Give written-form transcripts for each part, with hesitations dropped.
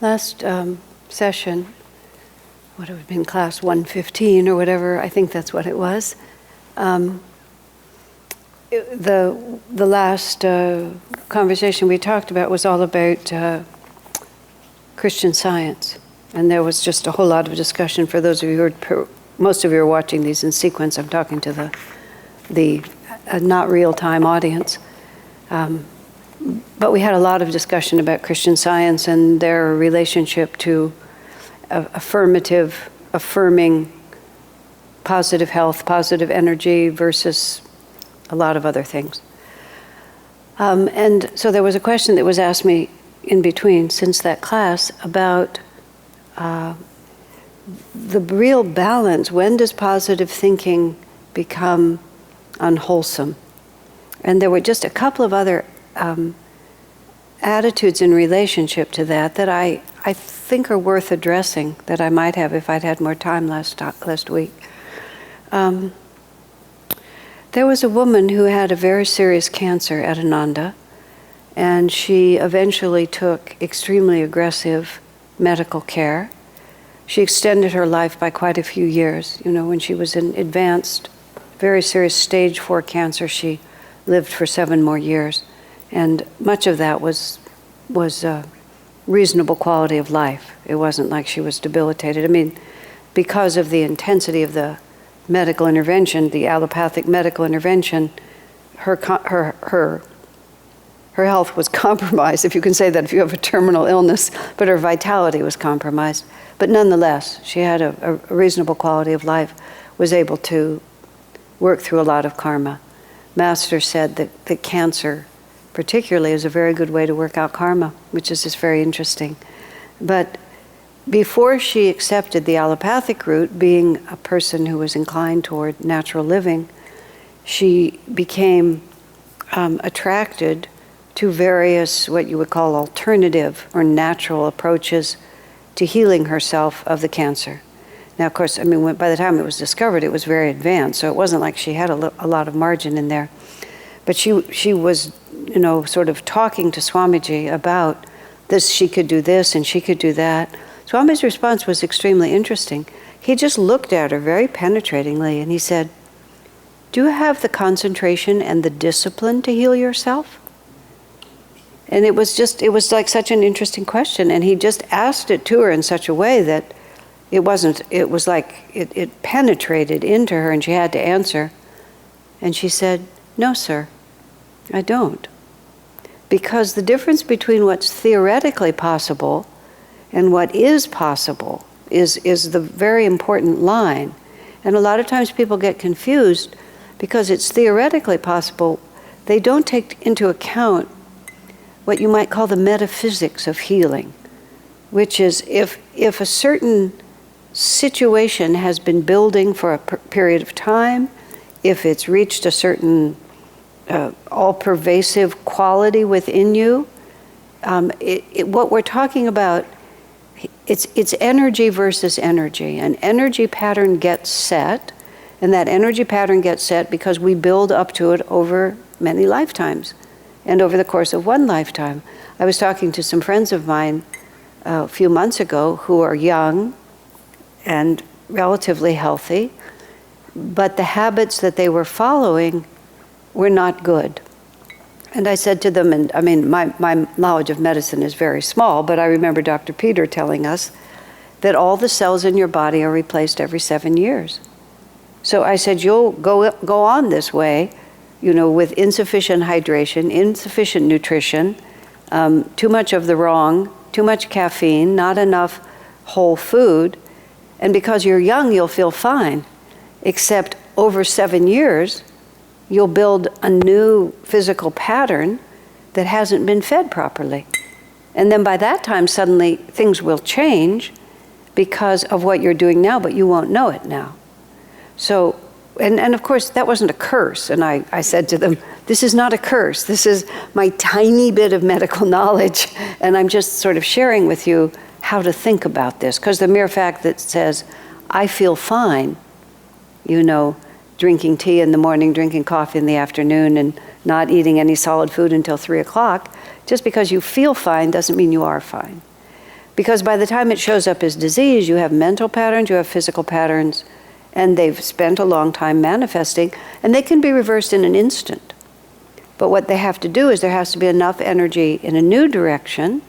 Last session, what would have been class 115 or whatever, I think that's what it was. The last conversation we talked about was all about Christian Science. And there was just a whole lot of discussion for those of you who are, most of you are watching these in sequence. I'm talking to the not real-time audience. But we had a lot of discussion about Christian Science and their relationship to affirming positive health, positive energy versus a lot of other things. And so there was a question that was asked me in between, since that class, about the real balance. When does positive thinking become unwholesome? And there were just a couple of other attitudes in relationship to that I think are worth addressing, that I might have if I'd had more time last week. There was a woman who had a very serious cancer at Ananda, and she eventually took extremely aggressive medical care. She extended her life by quite a few years. You know, when she was in advanced, very serious stage 4 cancer, she lived for 7 more years. And much of that was reasonable quality of life. It wasn't like she was debilitated. I mean, because of the intensity of the medical intervention, the allopathic medical intervention, her health was compromised, if you can say that if you have a terminal illness, but her vitality was compromised. But nonetheless, she had a reasonable quality of life, was able to work through a lot of karma. Master said that cancer particularly is a very good way to work out karma, which is just very interesting. But before she accepted the allopathic route, being a person who was inclined toward natural living, she became attracted to various, what you would call alternative or natural approaches to healing herself of the cancer. Now, of course, I mean, by the time it was discovered, it was very advanced, so it wasn't like she had a lot of margin in there. But she was, you know, sort of talking to Swamiji about this, she could do this and she could do that. Swamiji's response was extremely interesting. He just looked at her very penetratingly and he said, "Do you have the concentration and the discipline to heal yourself?" And it was like such an interesting question, and he just asked it to her in such a way that it was like it penetrated into her and she had to answer. And she said, "No, sir, I don't." Because the difference between what's theoretically possible and what is possible is the very important line. And a lot of times people get confused because it's theoretically possible. They don't take into account what you might call the metaphysics of healing, which is if a certain situation has been building for a period of time, if it's reached a certain all-pervasive quality within you, what we're talking about, it's energy versus energy. An energy pattern gets set, and that energy pattern gets set because we build up to it over many lifetimes and over the course of one lifetime. I was talking to some friends of mine a few months ago who are young and relatively healthy, but the habits that they were following were not good. And I said to them, and I mean, my knowledge of medicine is very small, but I remember Dr. Peter telling us that all the cells in your body are replaced every 7 years. So I said, you'll go on this way, you know, with insufficient hydration, insufficient nutrition, too much of the wrong, too much caffeine, not enough whole food, and because you're young, you'll feel fine, except over 7 years, you'll build a new physical pattern that hasn't been fed properly. And then by that time, suddenly things will change because of what you're doing now, but you won't know it now. So, and of course, that wasn't a curse. And I said to them, this is not a curse. This is my tiny bit of medical knowledge. And I'm just sort of sharing with you how to think about this. Because the mere fact that says, I feel fine, you know, drinking tea in the morning, drinking coffee in the afternoon, and not eating any solid food until 3 o'clock, just because you feel fine doesn't mean you are fine. Because by the time it shows up as disease, you have mental patterns, you have physical patterns, and they've spent a long time manifesting, and they can be reversed in an instant. But what they have to do is there has to be enough energy in a new direction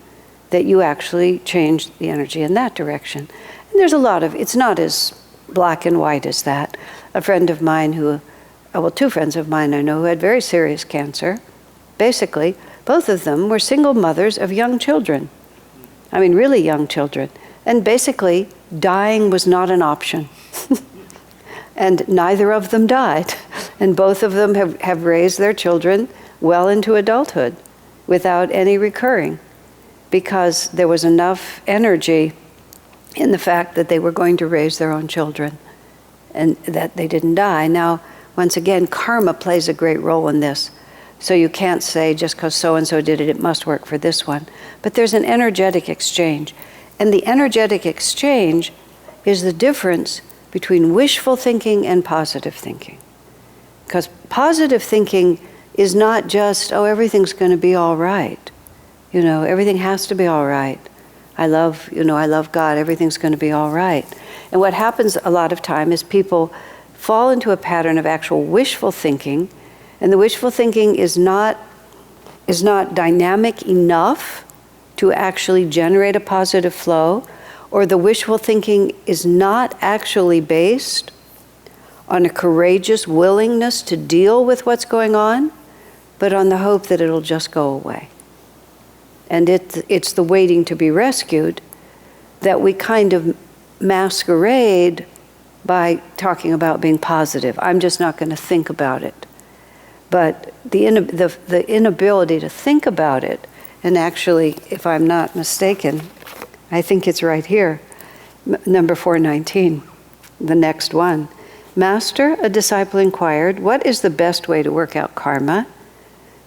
that you actually change the energy in that direction. And there's a lot of, it's not as black and white as that. A friend of mine two friends of mine I know who had very serious cancer, basically, both of them were single mothers of young children. I mean, really young children. And basically, dying was not an option. And neither of them died. And both of them have raised their children well into adulthood without any recurring, because there was enough energy in the fact that they were going to raise their own children and that they didn't die. Now, once again, karma plays a great role in this. So you can't say just because so-and-so did it, it must work for this one. But there's an energetic exchange. And the energetic exchange is the difference between wishful thinking and positive thinking. Because positive thinking is not just, oh, everything's going to be all right. You know, everything has to be all right. I love God, everything's going to be all right. And what happens a lot of time is people fall into a pattern of actual wishful thinking, and the wishful thinking is not dynamic enough to actually generate a positive flow, or the wishful thinking is not actually based on a courageous willingness to deal with what's going on, but on the hope that it'll just go away. And it's the waiting to be rescued that we kind of masquerade by talking about being positive. I'm just not going to think about it. But the inability to think about it, and actually, if I'm not mistaken, I think it's right here, number 419, the next one. Master, a disciple inquired, what is the best way to work out karma?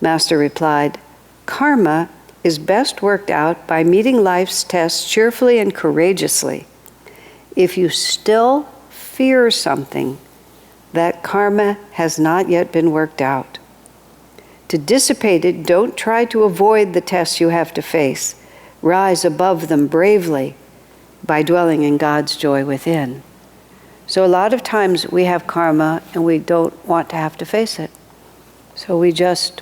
Master replied, karma is best worked out by meeting life's tests cheerfully and courageously. If you still fear something, that karma has not yet been worked out. To dissipate it, don't try to avoid the tests you have to face. Rise above them bravely by dwelling in God's joy within. So a lot of times we have karma and we don't want to have to face it. So we just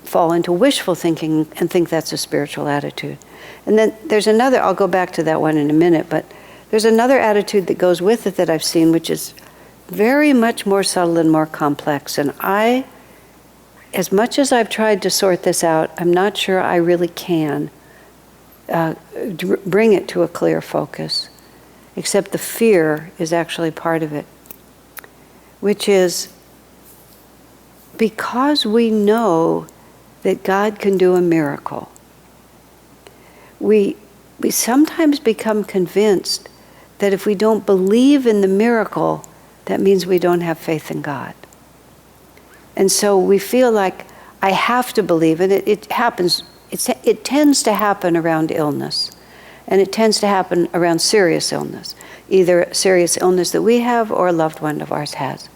fall into wishful thinking and think that's a spiritual attitude. And then there's another, I'll go back to that one in a minute, but there's another attitude that goes with it that I've seen, which is very much more subtle and more complex. And as much as I've tried to sort this out, I'm not sure I really can bring it to a clear focus, except the fear is actually part of it, which is because we know that God can do a miracle, we sometimes become convinced that if we don't believe in the miracle, that means we don't have faith in God. And so we feel like I have to believe, and it happens, it tends to happen around illness, and it tends to happen around serious illness, either serious illness that we have or a loved one of ours has.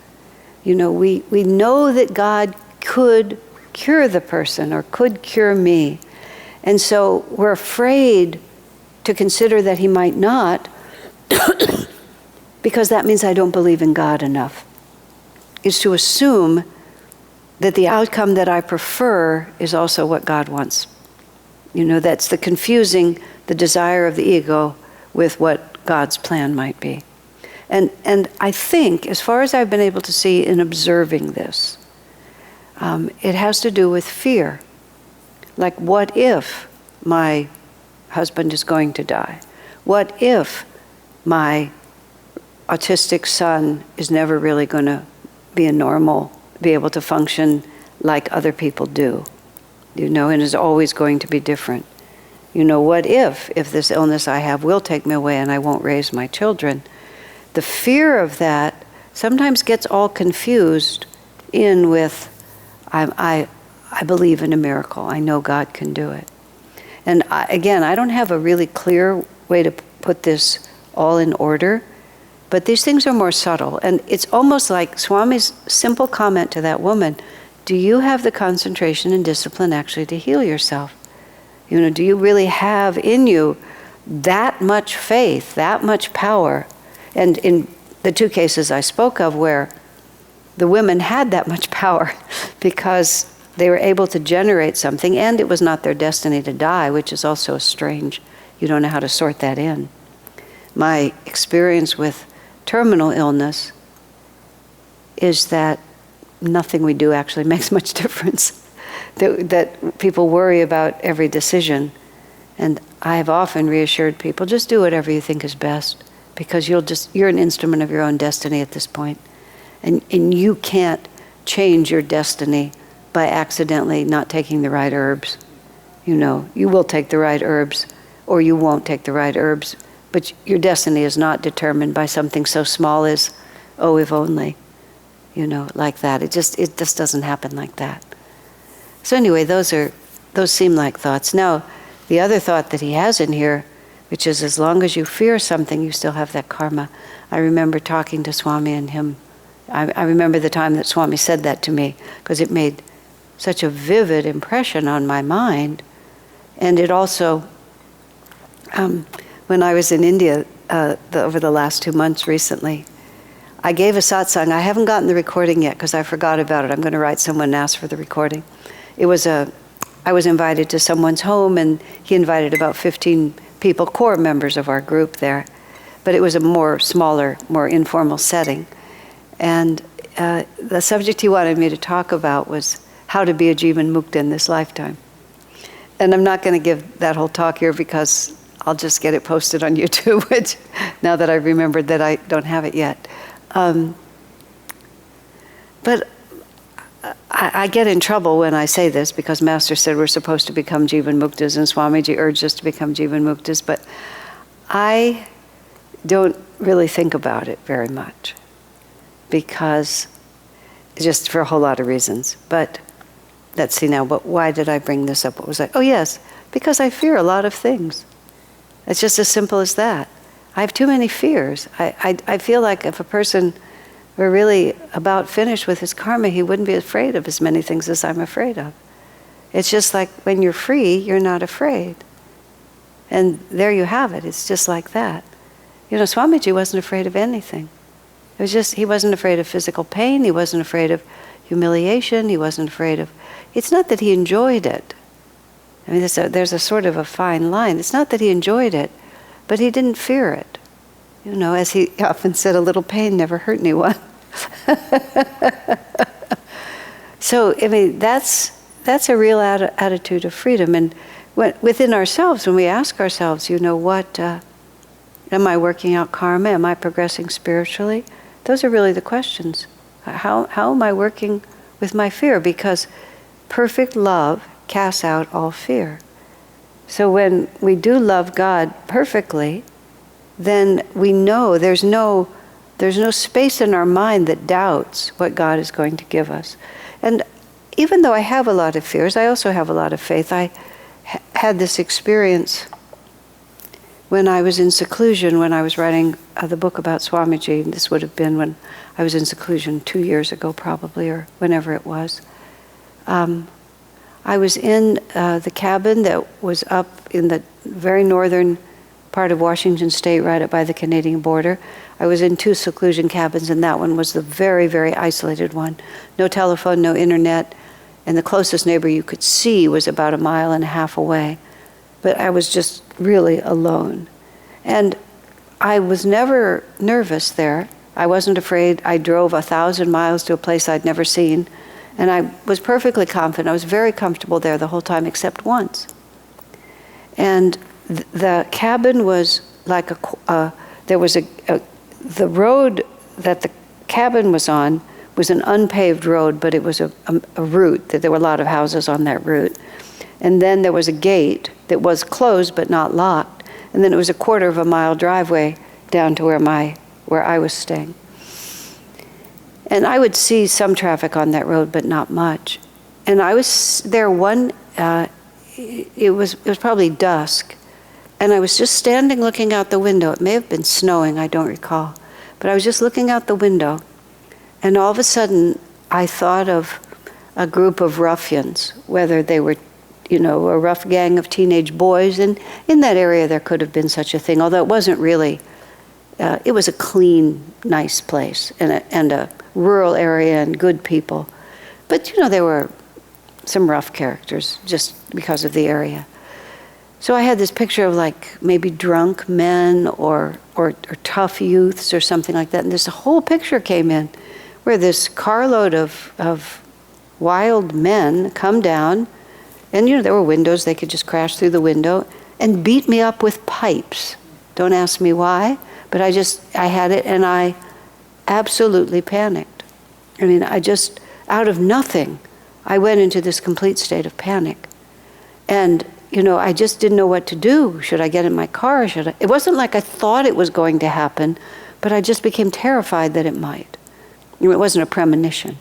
You know, we know that God could cure the person or could cure me. And so we're afraid to consider that he might not because that means I don't believe in God enough. Is to assume that the outcome that I prefer is also what God wants. You know, that's the confusing the desire of the ego with what God's plan might be. And I think, as far as I've been able to see in observing this, it has to do with fear. Like, what if my husband is going to die? What if my autistic son is never really going to be able to function like other people do? You know, and is always going to be different. You know, what if this illness I have will take me away and I won't raise my children? The fear of that sometimes gets all confused in with, I believe in a miracle. I know God can do it. And I don't have a really clear way to put this all in order, but these things are more subtle. And it's almost like Swami's simple comment to that woman, do you have the concentration and discipline actually to heal yourself? Do you really have in you that much faith, that much power? And in the two cases I spoke of where the women had that much power because they were able to generate something, and it was not their destiny to die, which is also strange. You don't know how to sort that in. My experience with terminal illness is that nothing we do actually makes much difference. That people worry about every decision. And I have often reassured people, just do whatever you think is best, because you're an instrument of your own destiny at this point. And you can't change your destiny by accidentally not taking the right herbs. You will take the right herbs, or you won't take the right herbs, but your destiny is not determined by something so small as, oh, if only, like that. It just doesn't happen like that. So anyway, those seem like thoughts. Now, the other thought that he has in here, which is as long as you fear something, you still have that karma. I remember talking to Swami and him. I remember the time that Swami said that to me, because it made such a vivid impression on my mind. And it also, when I was in India over the last 2 months recently, I gave a satsang. I haven't gotten the recording yet because I forgot about it. I'm going to write someone and ask for the recording. I was invited to someone's home, and he invited about 15 people, core members of our group there. But it was a smaller, more informal setting. And the subject he wanted me to talk about was how to be a Jivan Mukta in this lifetime. And I'm not going to give that whole talk here because I'll just get it posted on YouTube, which now that I've remembered that I don't have it yet. But I get in trouble when I say this because Master said we're supposed to become Jivan Muktas, and Swamiji urged us to become Jivan Muktas, but I don't really think about it very much because just for a whole lot of reasons. But let's see now, but why did I bring this up? What was I? Oh yes, because I fear a lot of things. It's just as simple as that. I have too many fears. I feel like if a person were really about finished with his karma, he wouldn't be afraid of as many things as I'm afraid of. It's just like when you're free, you're not afraid. And there you have it. It's just like that. Swamiji wasn't afraid of anything. It was just, he wasn't afraid of physical pain. He wasn't afraid of humiliation. He wasn't afraid of... It's not that he enjoyed it. I mean, there's a sort of a fine line. It's not that he enjoyed it, but he didn't fear it. As he often said, a little pain never hurt anyone. So, I mean, that's a real attitude of freedom. And within ourselves, when we ask ourselves, what, am I working out karma? Am I progressing spiritually? Those are really the questions. How am I working with my fear? Because perfect love casts out all fear. So when we do love God perfectly, then we know there's no space in our mind that doubts what God is going to give us. And even though I have a lot of fears, I also have a lot of faith. I had this experience when I was in seclusion, when I was writing the book about Swamiji. And this would have been when I was in seclusion 2 years ago probably, or whenever it was. I was in the cabin that was up in the very northern part of Washington State, right up by the Canadian border. I was in 2 seclusion cabins, and that one was the very, very isolated one. No telephone, no internet, and the closest neighbor you could see was about 1.5 miles away. But I was just really alone. And I was never nervous there. I wasn't afraid. I drove 1,000 miles to a place I'd never seen, and I was perfectly confident. I was very comfortable there the whole time, except once. And the cabin was like the road that the cabin was on was an unpaved road, but it was a route, that there were a lot of houses on that route. And then there was a gate that was closed but not locked. And then it was a 1/4 mile driveway down to where I was staying. And I would see some traffic on that road, but not much. And I was there it was probably dusk. And I was just standing looking out the window. It may have been snowing, I don't recall. But I was just looking out the window. And all of a sudden, I thought of a group of ruffians, whether they were a rough gang of teenage boys. And in that area there could have been such a thing, although it wasn't really, it was a clean, nice place and a rural area and good people. But there were some rough characters just because of the area. So I had this picture of like maybe drunk men or tough youths or something like that. And this whole picture came in where this carload of wild men come down, and there were windows, they could just crash through the window and beat me up with pipes. Don't ask me why, but I had it, and I absolutely panicked. I mean, out of nothing, I went into this complete state of panic. And I just didn't know what to do. Should I get in my car? It wasn't like I thought it was going to happen, but I just became terrified that it might. It wasn't a premonition.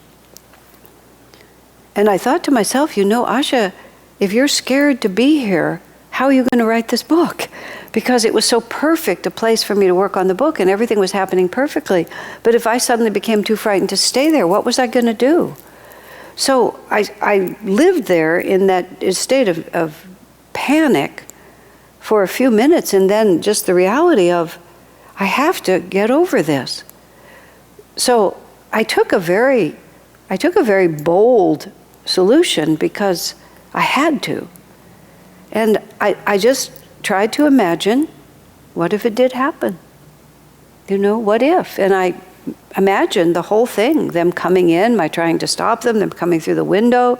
And I thought to myself, Asha, if you're scared to be here, how are you going to write this book? Because it was so perfect a place for me to work on the book, and everything was happening perfectly. But if I suddenly became too frightened to stay there, what was I going to do? So I lived there in that state of panic for a few minutes, and then just the reality of, I have to get over this. So I took a very bold solution because I had to. And I just tried to imagine, what if it did happen? What if? And I imagined the whole thing, them coming in, my trying to stop them coming through the window,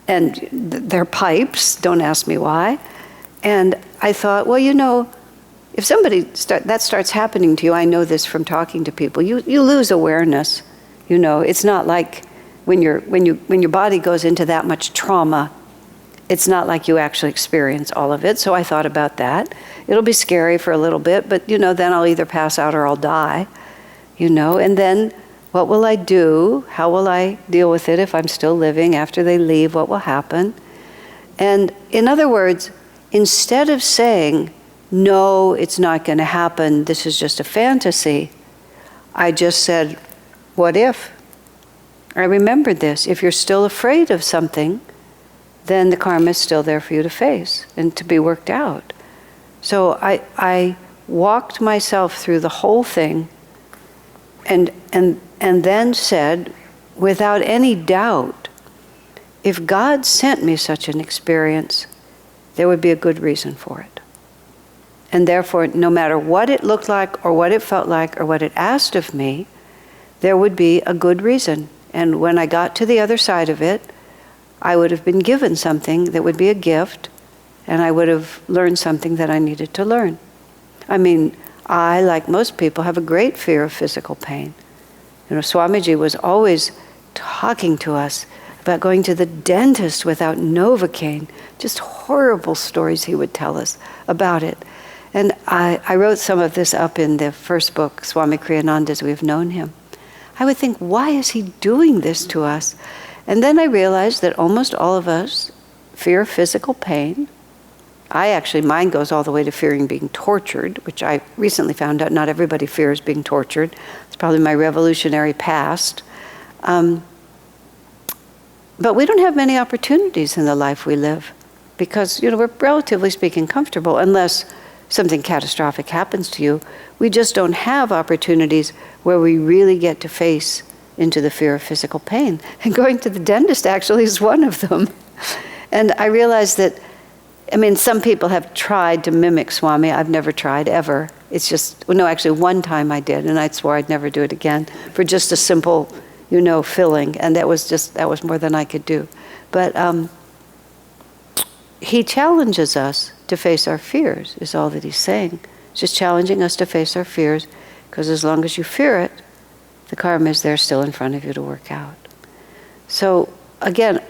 and their pipes, don't ask me why. And I thought, well, if somebody that starts happening to you, I know this from talking to people, you lose awareness. It's not like when your body goes into that much trauma, it's not like you actually experience all of it. So I thought about that. It'll be scary for a little bit, but then I'll either pass out or I'll die. And then what will I do? How will I deal with it if I'm still living after they leave? What will happen? And in other words, instead of saying, no, it's not going to happen, this is just a fantasy, I just said, what if? I remembered this. If you're still afraid of something, then the karma is still there for you to face and to be worked out. So I walked myself through the whole thing and then said, without any doubt, if God sent me such an experience, there would be a good reason for it. And therefore, no matter what it looked like or what it felt like or what it asked of me, there would be a good reason. And when I got to the other side of it, I would have been given something that would be a gift, and I would have learned something that I needed to learn. I mean, I, like most people, have a great fear of physical pain. Swamiji was always talking to us about going to the dentist without Novocaine. Just horrible stories he would tell us about it. And I wrote some of this up in the first book, Swami Kriyananda's We've Known Him. I would think, why is he doing this to us? And then I realized that almost all of us fear physical pain. Mine goes all the way to fearing being tortured, which I recently found out not everybody fears being tortured. It's probably my revolutionary past. But we don't have many opportunities in the life we live because, we're relatively speaking comfortable unless something catastrophic happens to you. We just don't have opportunities where we really get to face into the fear of physical pain. And going to the dentist actually is one of them. And I realized that, some people have tried to mimic Swami. I've never tried, ever. It's just, actually one time I did, and I swore I'd never do it again for just a simple, filling. And that was more than I could do. But he challenges us to face our fears, is all that he's saying. He's just challenging us to face our fears, because as long as you fear it, the karma is there still in front of you to work out. So again,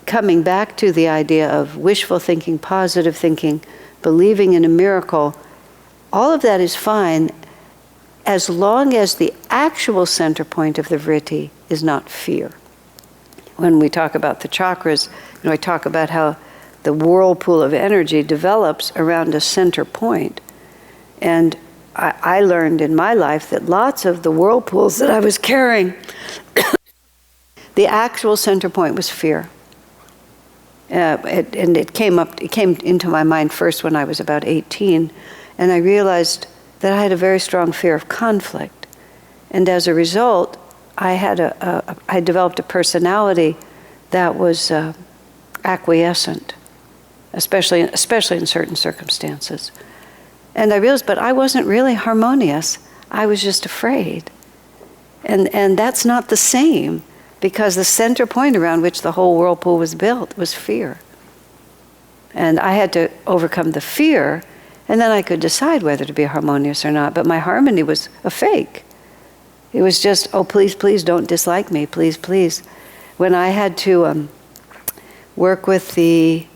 coming back to the idea of wishful thinking, positive thinking, believing in a miracle, all of that is fine as long as the actual center point of the vritti is not fear. When we talk about the chakras, I talk about how the whirlpool of energy develops around a center point. And I learned in my life that lots of the whirlpools that I was carrying, the actual center point was fear. And it came into my mind first when I was about 18, and I realized that I had a very strong fear of conflict. And as a result, I developed a personality that was acquiescent, especially in certain circumstances. And I realized, but I wasn't really harmonious. I was just afraid. And that's not the same, because the center point around which the whole whirlpool was built was fear. And I had to overcome the fear, and then I could decide whether to be harmonious or not. But my harmony was a fake. It was just, oh, please, please don't dislike me, please, please. When I had to work with the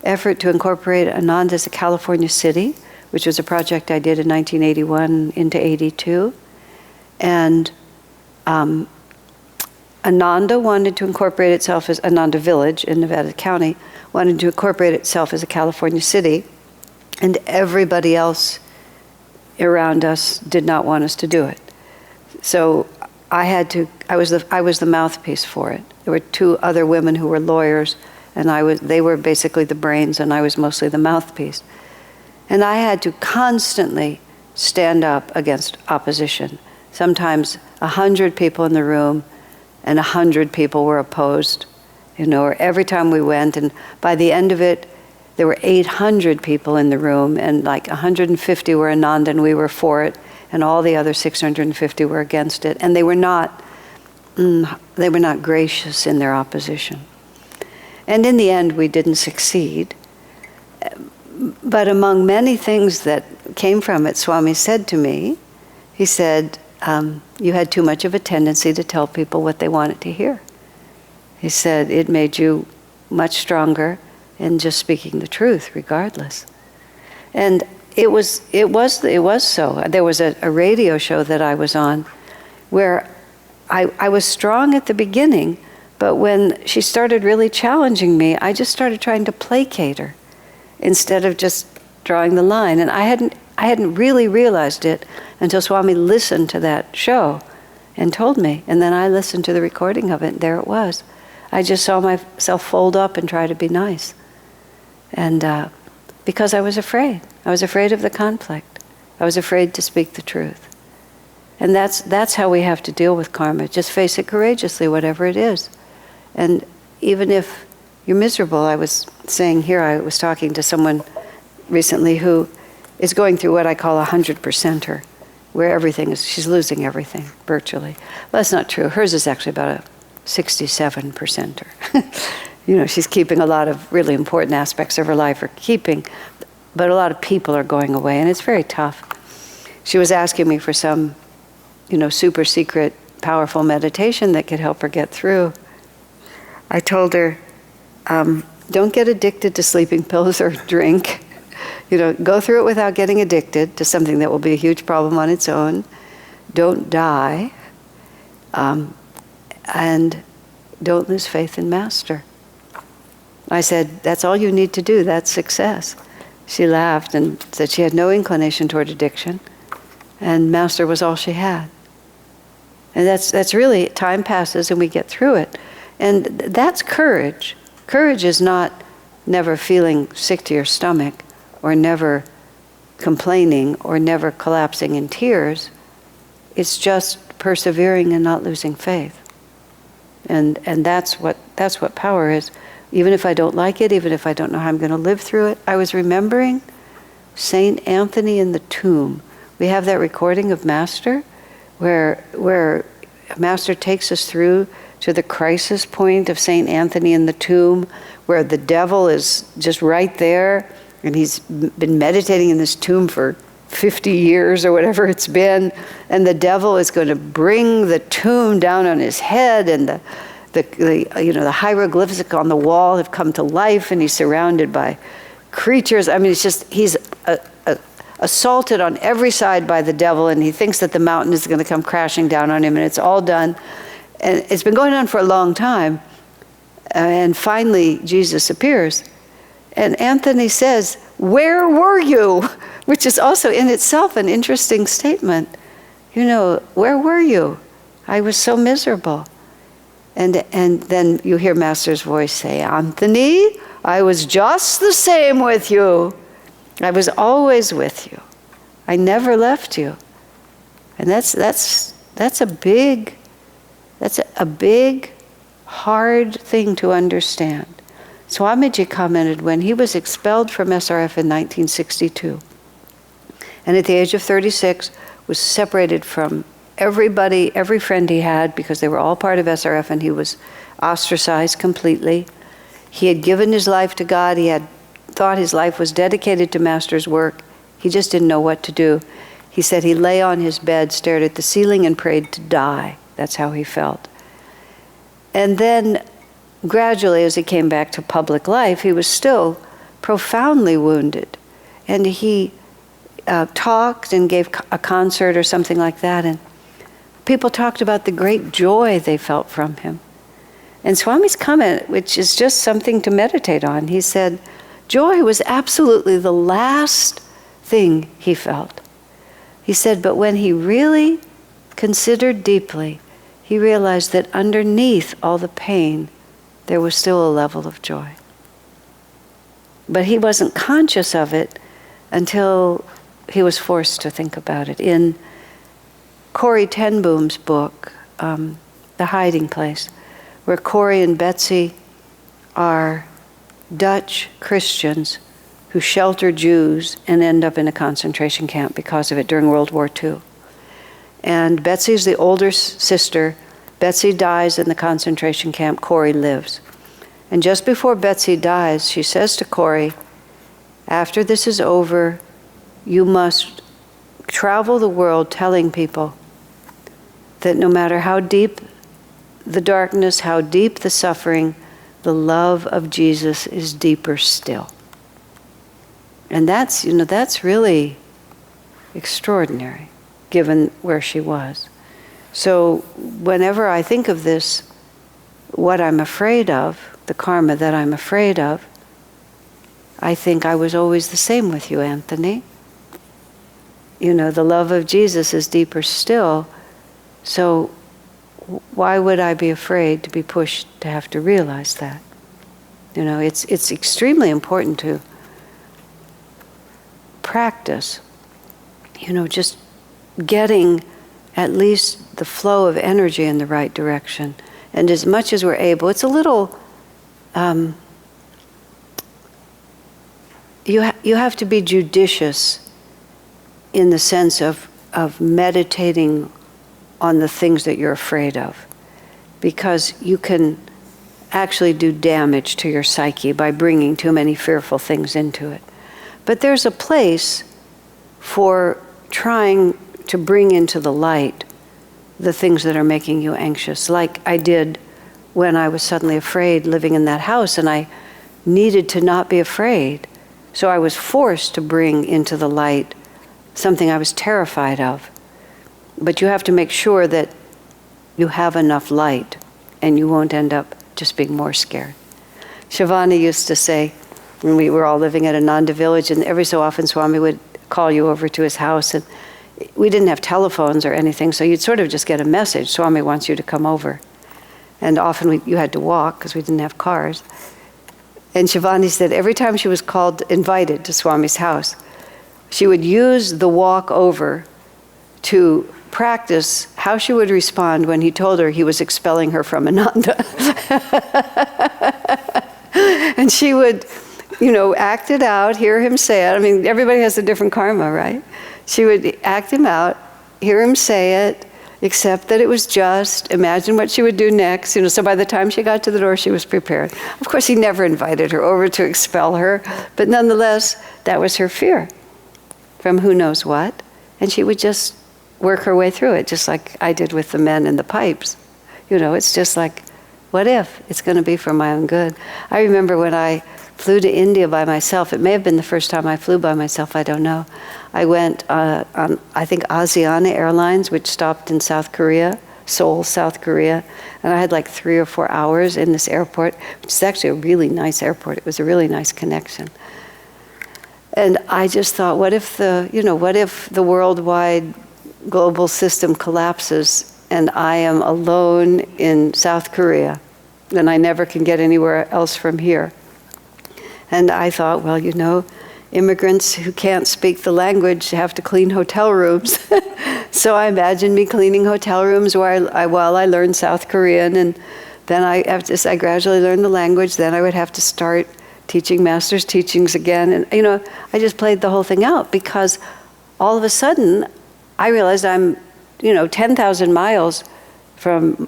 effort to incorporate Ananda as a California city, which was a project I did in 1981 into 82, and Ananda wanted to incorporate itself as Ananda Village in Nevada County, wanted to incorporate itself as a California city, and everybody else around us did not want us to do it. So I was the mouthpiece for it. There were two other women who were lawyers, and they were basically the brains, and I was mostly the mouthpiece. And I had to constantly stand up against opposition. Sometimes 100 people in the room, and 100 people were opposed, or every time we went, and by the end of it, there were 800 people in the room, and like 150 were Ananda, and we were for it, and all the other 650 were against it, and they were not gracious in their opposition. And in the end, we didn't succeed. But among many things that came from it, Swami said to me, he said, you had too much of a tendency to tell people what they wanted to hear. He said, it made you much stronger in just speaking the truth, regardless. And it was so. There was a radio show that I was on where I was strong at the beginning, but when she started really challenging me, I just started trying to placate her instead of just drawing the line. And I hadn't really realized it until Swami listened to that show and told me. And then I listened to the recording of it, and there it was. I just saw myself fold up and try to be nice. And because I was afraid. I was afraid of the conflict. I was afraid to speak the truth. And that's how we have to deal with karma. Just face it courageously, whatever it is. And even if you're miserable, I was saying here, I was talking to someone recently who is going through what I call a 100%er, where she's losing everything, virtually. Well, that's not true. Hers is actually about a 67%er. She's keeping a lot of really important aspects of her life, but a lot of people are going away, and it's very tough. She was asking me for some, super secret, powerful meditation that could help her get through. I told her, don't get addicted to sleeping pills or drink. Go through it without getting addicted to something that will be a huge problem on its own. Don't die. And don't lose faith in Master. I said, that's all you need to do. That's success. She laughed and said she had no inclination toward addiction, and Master was all she had. And that's really, time passes and we get through it. And that's courage. Courage is not never feeling sick to your stomach, or never complaining, or never collapsing in tears. It's just persevering and not losing faith. And that's what power is. Even if I don't like it, even if I don't know how I'm going to live through it. I was remembering Saint Anthony in the tomb. We have that recording of Master, where Master takes us through to the crisis point of Saint Anthony in the tomb, where the devil is just right there, and he's been meditating in this tomb for 50 years or whatever it's been, and the devil is going to bring the tomb down on his head, and the hieroglyphics on the wall have come to life, and he's surrounded by creatures. I mean, it's just, he's assaulted on every side by the devil, and he thinks that the mountain is going to come crashing down on him, and it's all done. And it's been going on for a long time. And finally, Jesus appears. And Anthony says, "Where were you?" Which is also in itself an interesting statement. Where were you? I was so miserable. And then you hear Master's voice say, "Anthony, I was just the same with you. I was always with you. I never left you. And that's a big, hard thing to understand. Swamiji commented when he was expelled from SRF in 1962, and at the age of 36 was separated from everybody, every friend he had, because they were all part of SRF, and he was ostracized completely. He had given his life to God. He had thought his life was dedicated to Master's work. He just didn't know what to do. He said he lay on his bed, stared at the ceiling, and prayed to die. That's how he felt. And then gradually, as he came back to public life, he was still profoundly wounded. And he talked and gave a concert or something like that, and people talked about the great joy they felt from him. And Swami's comment, which is just something to meditate on, he said, joy was absolutely the last thing he felt. He said, but when he really considered deeply, he realized that underneath all the pain, there was still a level of joy. But he wasn't conscious of it until he was forced to think about it. In Corrie ten Boom's book, The Hiding Place, where Corrie and Betsy are Dutch Christians who shelter Jews and end up in a concentration camp because of it during World War II. And Betsy's the older sister. Betsy dies in the concentration camp. Corrie lives. And just before Betsy dies, she says to Corrie, after this is over, you must travel the world telling people that no matter how deep the darkness, how deep the suffering, the love of Jesus is deeper still. And that's really extraordinary, given where she was. So whenever I think of this, what I'm afraid of, the karma that I'm afraid of, I think I was always the same with you, Anthony. The love of Jesus is deeper still, so why would I be afraid to be pushed to have to realize that? It's extremely important to practice, just getting at least the flow of energy in the right direction. And as much as we're able, it's a little, you have to be judicious in the sense of meditating on the things that you're afraid of, because you can actually do damage to your psyche by bringing too many fearful things into it. But there's a place for trying to bring into the light the things that are making you anxious, like I did when I was suddenly afraid living in that house, and I needed to not be afraid. So I was forced to bring into the light something I was terrified of. But you have to make sure that you have enough light and you won't end up just being more scared. Shivani used to say, when we were all living at Ananda village, and every so often Swami would call you over to his house, and we didn't have telephones or anything, so you'd sort of just get a message, Swami wants you to come over. And often you had to walk because we didn't have cars. And Shivani said every time she was invited to Swami's house, she would use the walk over to practice how she would respond when he told her he was expelling her from Ananda. And she would, act it out, hear him say it. I mean, everybody has a different karma, right? She would act him out, hear him say it, accept that it was just, imagine what she would do next. So by the time she got to the door, she was prepared. Of course, he never invited her over to expel her, but nonetheless, that was her fear from who knows what. And she would just work her way through it, just like I did with the men and the pipes. It's just like, what if? It's going to be for my own good. I remember when I flew to India by myself, it may have been the first time I flew by myself, I don't know. I went on, I think, Asiana Airlines, which stopped in South Korea, Seoul, South Korea, and I had like 3 or 4 hours in this airport, which is actually a really nice airport. It was a really nice connection. And I just thought, what if the worldwide global system collapses and I am alone in South Korea and I never can get anywhere else from here? And I thought, well, immigrants who can't speak the language have to clean hotel rooms. So I imagined me cleaning hotel rooms while I learned South Korean, and then as I gradually learned the language, then I would have to start teaching master's teachings again. And I just played the whole thing out, because all of a sudden I realized I'm 10,000 miles from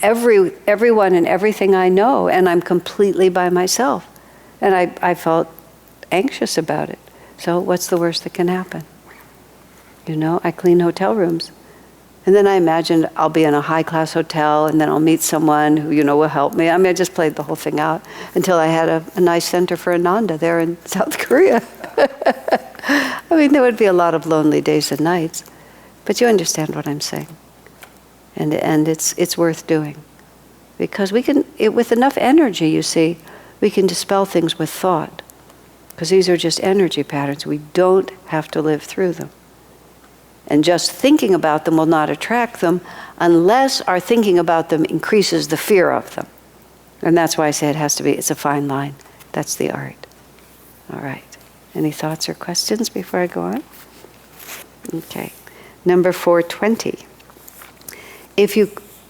everyone and everything I know, and I'm completely by myself. And I felt anxious about it. So what's the worst that can happen? I clean hotel rooms. And then I imagined I'll be in a high-class hotel, and then I'll meet someone who, will help me. I just played the whole thing out until I had a nice center for Ananda there in South Korea. There would be a lot of lonely days and nights. But you understand what I'm saying. And it's worth doing. Because with enough energy, you see, we can dispel things with thought. Because these are just energy patterns. We don't have to live through them. And just thinking about them will not attract them unless our thinking about them increases the fear of them. And that's why I say it's a fine line. That's the art. All right. Any thoughts or questions before I go on? Okay. Number 420.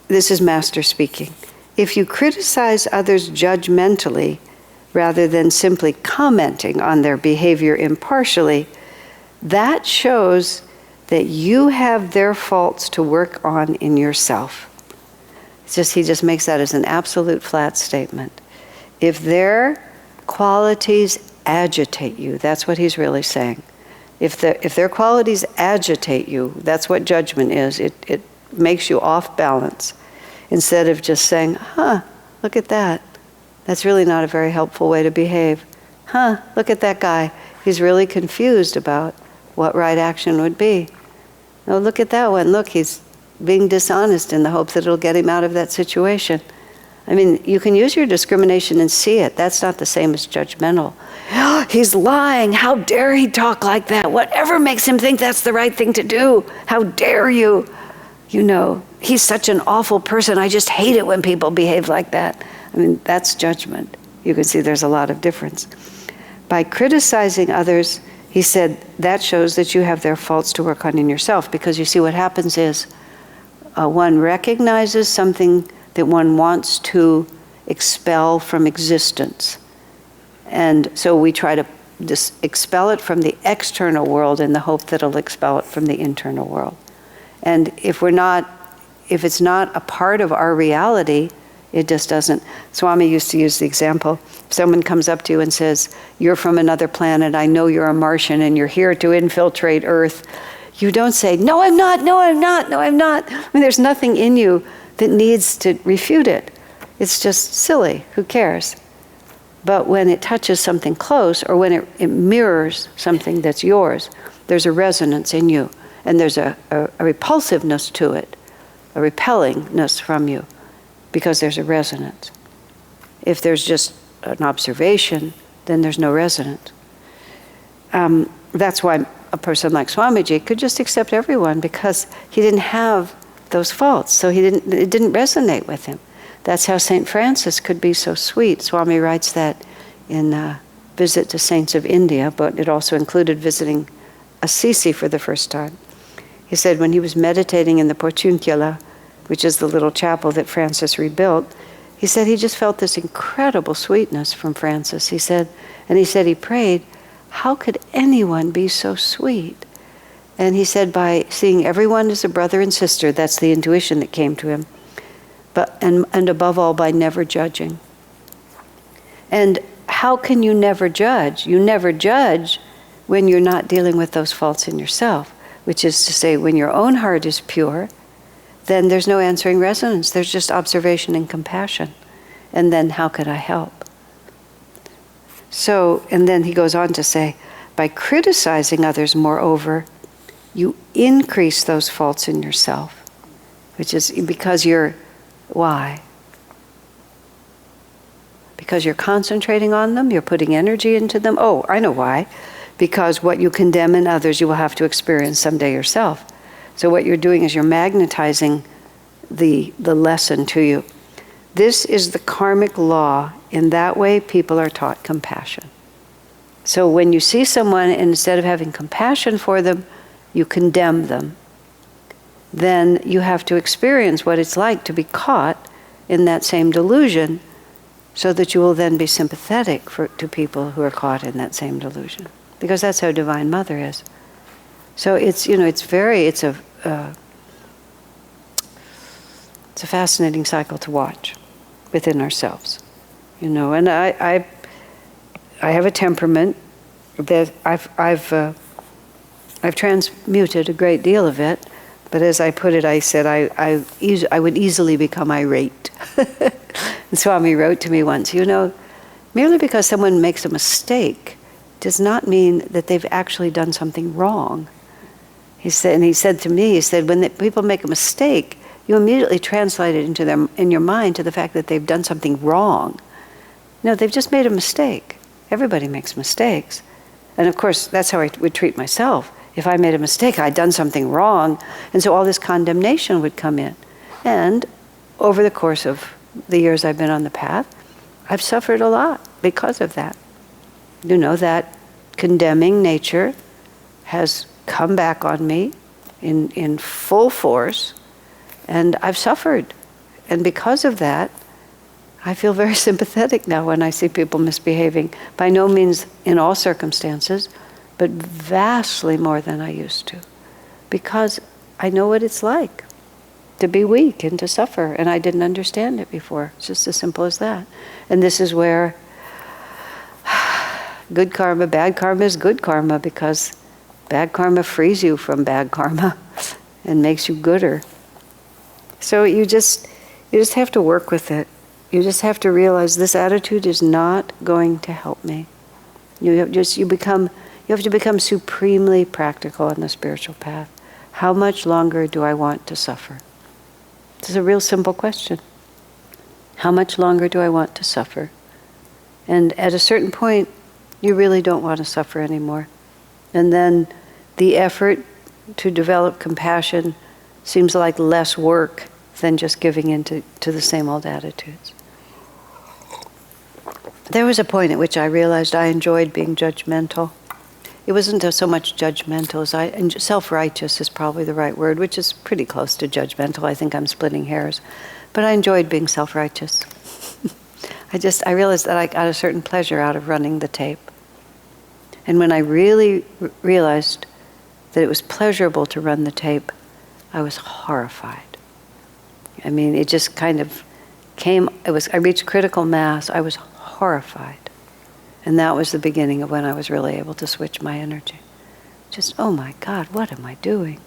This is Master speaking. If you criticize others judgmentally, rather than simply commenting on their behavior impartially, that shows that you have their faults to work on in yourself. He just makes that as an absolute flat statement. If their qualities agitate you, that's what he's really saying. If their qualities agitate you, that's what judgment is. It makes you off balance. Instead of just saying, look at that. That's really not a very helpful way to behave. Look at that guy. He's really confused about what right action would be. Oh, look at that one. Look, he's being dishonest in the hope that it'll get him out of that situation. You can use your discrimination and see it. That's not the same as judgmental. He's lying. How dare he talk like that? Whatever makes him think that's the right thing to do? How dare you? He's such an awful person. I just hate it when people behave like that. That's judgment. You can see there's a lot of difference. By criticizing others, he said, that shows that you have their faults to work on in yourself. Because you see, what happens is one recognizes something that one wants to expel from existence. And so we try to expel it from the external world in the hope that it'll expel it from the internal world. And if it's not a part of our reality, it just doesn't. Swami used to use the example. Someone comes up to you and says, you're from another planet, I know you're a Martian and you're here to infiltrate Earth. You don't say, no, I'm not, no, I'm not, no, I'm not. There's nothing in you that needs to refute it. It's just silly, who cares? But when it touches something close, or when it mirrors something that's yours, there's a resonance in you. And there's a repulsiveness to it, a repellingness from you, because there's a resonance. If there's just an observation, then there's no resonance. That's why a person like Swamiji could just accept everyone, because he didn't have those faults, so it didn't resonate with him. That's how St. Francis could be so sweet. Swami writes that in Visit to Saints of India, but it also included visiting Assisi for the first time. He said when he was meditating in the Portiuncula, which is the little chapel that Francis rebuilt, he said he just felt this incredible sweetness from Francis. He said he prayed, how could anyone be so sweet? And he said by seeing everyone as a brother and sister, that's the intuition that came to him, and above all, by never judging. And how can you never judge? You never judge when you're not dealing with those faults in yourself, which is to say, when your own heart is pure, then there's no answering resonance. There's just observation and compassion. And then how could I help? So, and then he goes on to say, by criticizing others, moreover, you increase those faults in yourself, which is because why? Because you're concentrating on them, you're putting energy into them. Oh, I know why. Because what you condemn in others, you will have to experience someday yourself. So what you're doing is you're magnetizing the lesson to you. This is the karmic law. In that way, people are taught compassion. So when you see someone, and instead of having compassion for them, you condemn them, then you have to experience what it's like to be caught in that same delusion, so that you will then be sympathetic to people who are caught in that same delusion. Because that's how Divine Mother is. So it's a fascinating cycle to watch within ourselves. And I have a temperament that I've transmuted a great deal of it, but as I put it, I said I would easily become irate. And Swami wrote to me once, merely because someone makes a mistake does not mean that they've actually done something wrong. He said to me, when people make a mistake, you immediately translate it in your mind to the fact that they've done something wrong. No, they've just made a mistake. Everybody makes mistakes. And of course, that's how I would treat myself. If I made a mistake, I'd done something wrong. And so all this condemnation would come in. And over the course of the years I've been on the path, I've suffered a lot because of that. That condemning nature has come back on me in full force, and I've suffered. And because of that, I feel very sympathetic now when I see people misbehaving. By no means in all circumstances, but vastly more than I used to. Because I know what it's like to be weak and to suffer, and I didn't understand it before. It's just as simple as that. And this is where good karma, bad karma is good karma, because bad karma frees you from bad karma and makes you gooder. So you just have to work with it. You just have to realize this attitude is not going to help me. You have to become supremely practical in the spiritual path. How much longer do I want to suffer? It's a real simple question. How much longer do I want to suffer? And at a certain point, you really don't want to suffer anymore. And then the effort to develop compassion seems like less work than just giving in to the same old attitudes. There was a point at which I realized I enjoyed being judgmental. It wasn't so much judgmental as self-righteous is probably the right word, which is pretty close to judgmental. I think I'm splitting hairs. But I enjoyed being self-righteous. I realized that I got a certain pleasure out of running the tape. And when I really realized that it was pleasurable to run the tape, I was horrified. I mean, it just kind of I reached critical mass. I was horrified. And that was the beginning of when I was really able to switch my energy. Just, oh my God, what am I doing?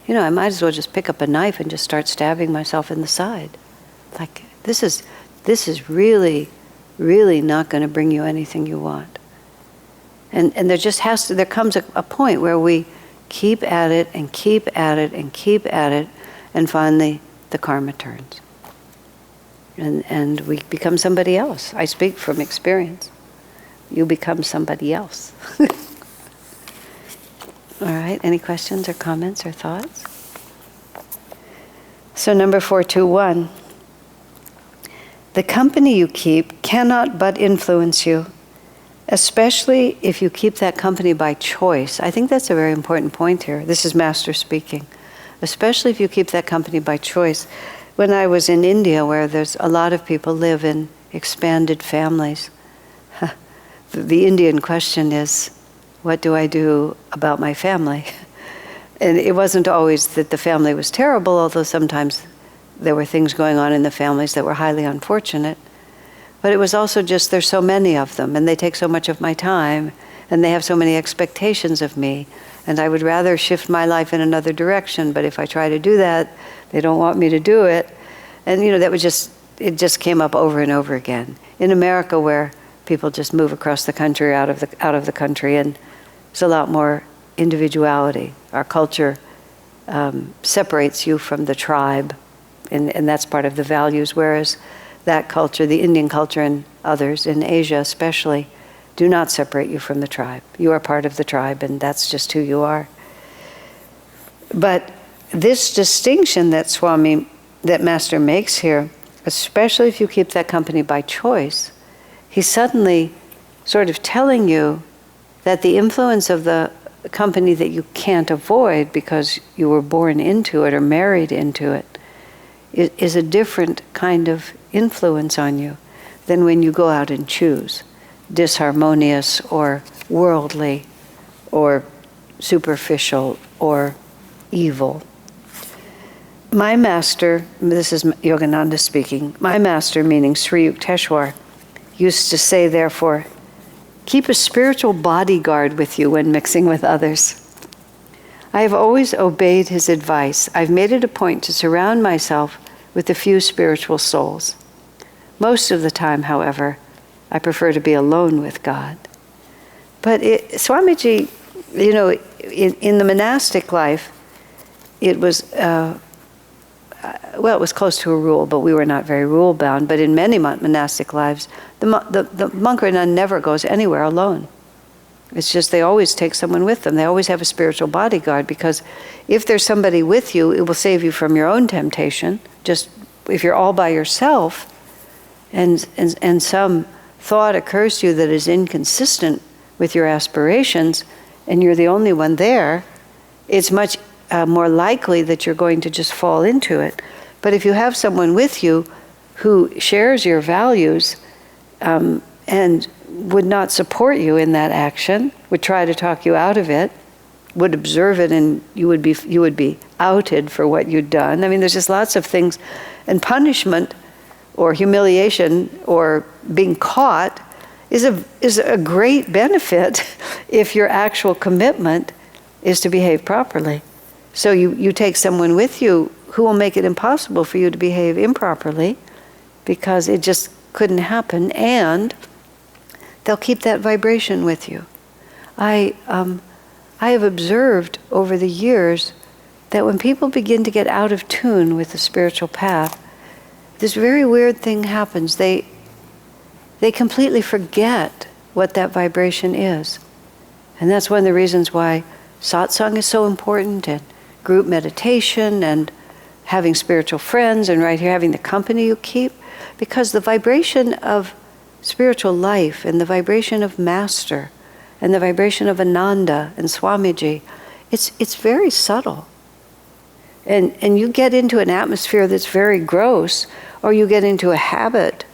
I might as well just pick up a knife and just start stabbing myself in the side. Like, this is really, really not going to bring you anything you want. And there comes a point where we keep at it and keep at it and keep at it, and finally the karma turns. And we become somebody else. I speak from experience. You become somebody else. All right, any questions or comments or thoughts? So number 421. The company you keep cannot but influence you, especially if you keep that company by choice. I think that's a very important point here. This is Master speaking. Especially if you keep that company by choice. When I was in India, where there's a lot of people live in expanded families, the Indian question is, what do I do about my family? And it wasn't always that the family was terrible, although sometimes there were things going on in the families that were highly unfortunate. But it was also just there's so many of them, and they take so much of my time, and they have so many expectations of me, and I would rather shift my life in another direction, but if I try to do that, they don't want me to do it. And it just came up over and over again. In America, where people just move across the country, out of the country, and there's a lot more individuality. Our culture separates you from the tribe, and that's part of the values, whereas that culture, the Indian culture and others, in Asia especially, do not separate you from the tribe. You are part of the tribe, and that's just who you are. But this distinction that Master makes here, especially if you keep that company by choice, he's suddenly sort of telling you that the influence of the company that you can't avoid because you were born into it or married into it is a different kind of influence on you than when you go out and choose disharmonious or worldly or superficial or evil. My master, this is Yogananda speaking, my master, meaning Sri Yukteswar, used to say, therefore, keep a spiritual bodyguard with you when mixing with others. I have always obeyed his advice. I've made it a point to surround myself with a few spiritual souls. Most of the time, however, I prefer to be alone with God. But Swamiji, in the monastic life, it was, it was close to a rule, but we were not very rule-bound. But in many monastic lives, the monk or nun never goes anywhere alone. It's just they always take someone with them. They always have a spiritual bodyguard, because if there's somebody with you, it will save you from your own temptation. Just if you're all by yourself and some thought occurs to you that is inconsistent with your aspirations and you're the only one there, it's much more likely that you're going to just fall into it. But if you have someone with you who shares your values and would not support you in that action, would try to talk you out of it, would observe it, and you would be outed for what you'd done. I mean, there's just lots of things. And punishment or humiliation or being caught is a great benefit if your actual commitment is to behave properly. So you take someone with you who will make it impossible for you to behave improperly, because it just couldn't happen, and they'll keep that vibration with you. I have observed over the years that when people begin to get out of tune with the spiritual path, this very weird thing happens. They completely forget what that vibration is. And that's one of the reasons why satsang is so important, and group meditation, and having spiritual friends, and right here having the company you keep, because the vibration of spiritual life and the vibration of Master and the vibration of Ananda and Swamiji, it's very subtle. And you get into an atmosphere that's very gross, or you get into a habit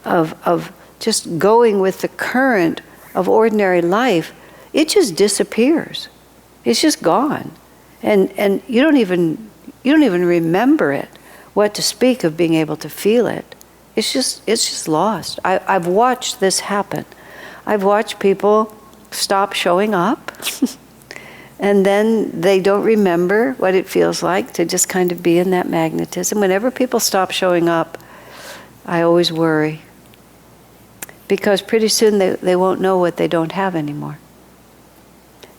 of just going with the current of ordinary life, it just disappears. It's just gone. And you don't even remember it, what to speak of being able to feel it. It's just lost. I've watched this happen. I've watched people stop showing up and then they don't remember what it feels like to just kind of be in that magnetism. Whenever people stop showing up, I always worry, because pretty soon they won't know what they don't have anymore.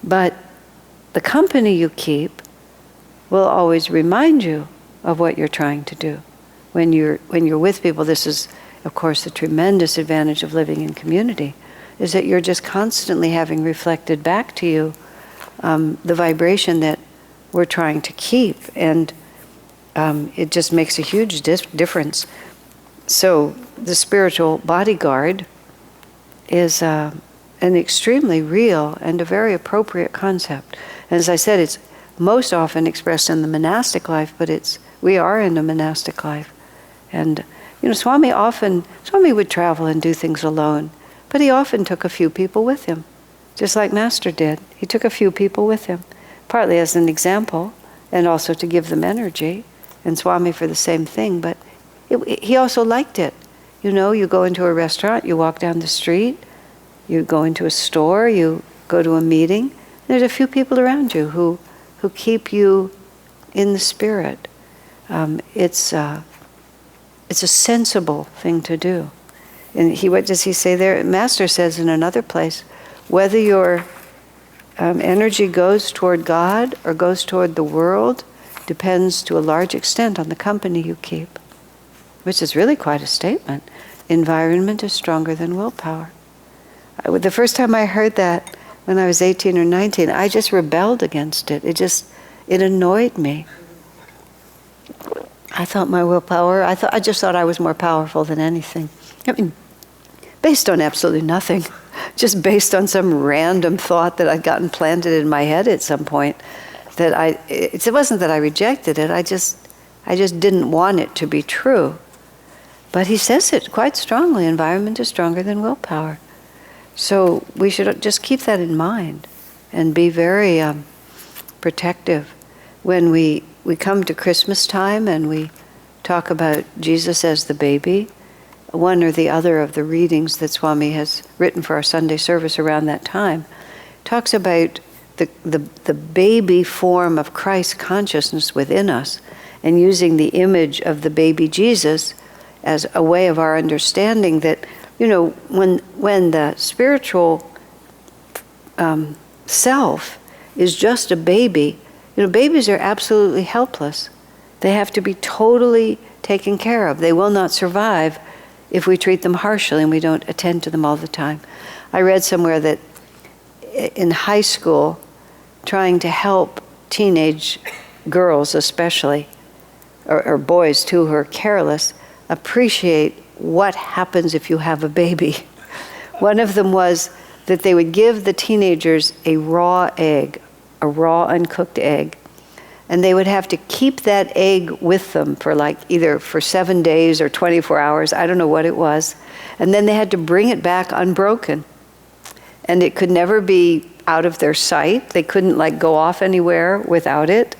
But the company you keep will always remind you of what you're trying to do. When you're with people, this is, of course, the tremendous advantage of living in community, is that you're just constantly having reflected back to you the vibration that we're trying to keep, and it just makes a huge difference. So the spiritual bodyguard is an extremely real and a very appropriate concept. And as I said, it's most often expressed in the monastic life, but we are in a monastic life. And Swami would travel and do things alone, but he often took a few people with him, just like Master did. He took a few people with him, partly as an example, and also to give them energy, and Swami for the same thing. But he also liked it. You go into a restaurant, you walk down the street, you go into a store, you go to a meeting, there's a few people around you who keep you in the spirit. It's a sensible thing to do. And what does he say there? Master says in another place, whether your energy goes toward God or goes toward the world depends to a large extent on the company you keep, which is really quite a statement. Environment is stronger than willpower. The first time I heard that, when I was 18 or 19, I just rebelled against it. It annoyed me. I thought my willpower, I just thought I was more powerful than anything. I mean, based on absolutely nothing. just based on some random thought that I'd gotten planted in my head at some point. That it wasn't that I rejected it, I just didn't want it to be true. But he says it quite strongly, environment is stronger than willpower. So we should just keep that in mind and be very protective. When we come to Christmas time and we talk about Jesus as the baby, one or the other of the readings that Swami has written for our Sunday service around that time talks about the baby form of Christ consciousness within us, and using the image of the baby Jesus as a way of our understanding that, when the spiritual self is just a baby, babies are absolutely helpless. They have to be totally taken care of. They will not survive if we treat them harshly and we don't attend to them all the time. I read somewhere that in high school, trying to help teenage girls especially, or boys too who are careless, appreciate what happens if you have a baby. One of them was that they would give the teenagers a raw egg, a raw uncooked egg, and they would have to keep that egg with them for either for 7 days or 24 hours, I don't know what it was, and then they had to bring it back unbroken. And it could never be out of their sight. They couldn't go off anywhere without it.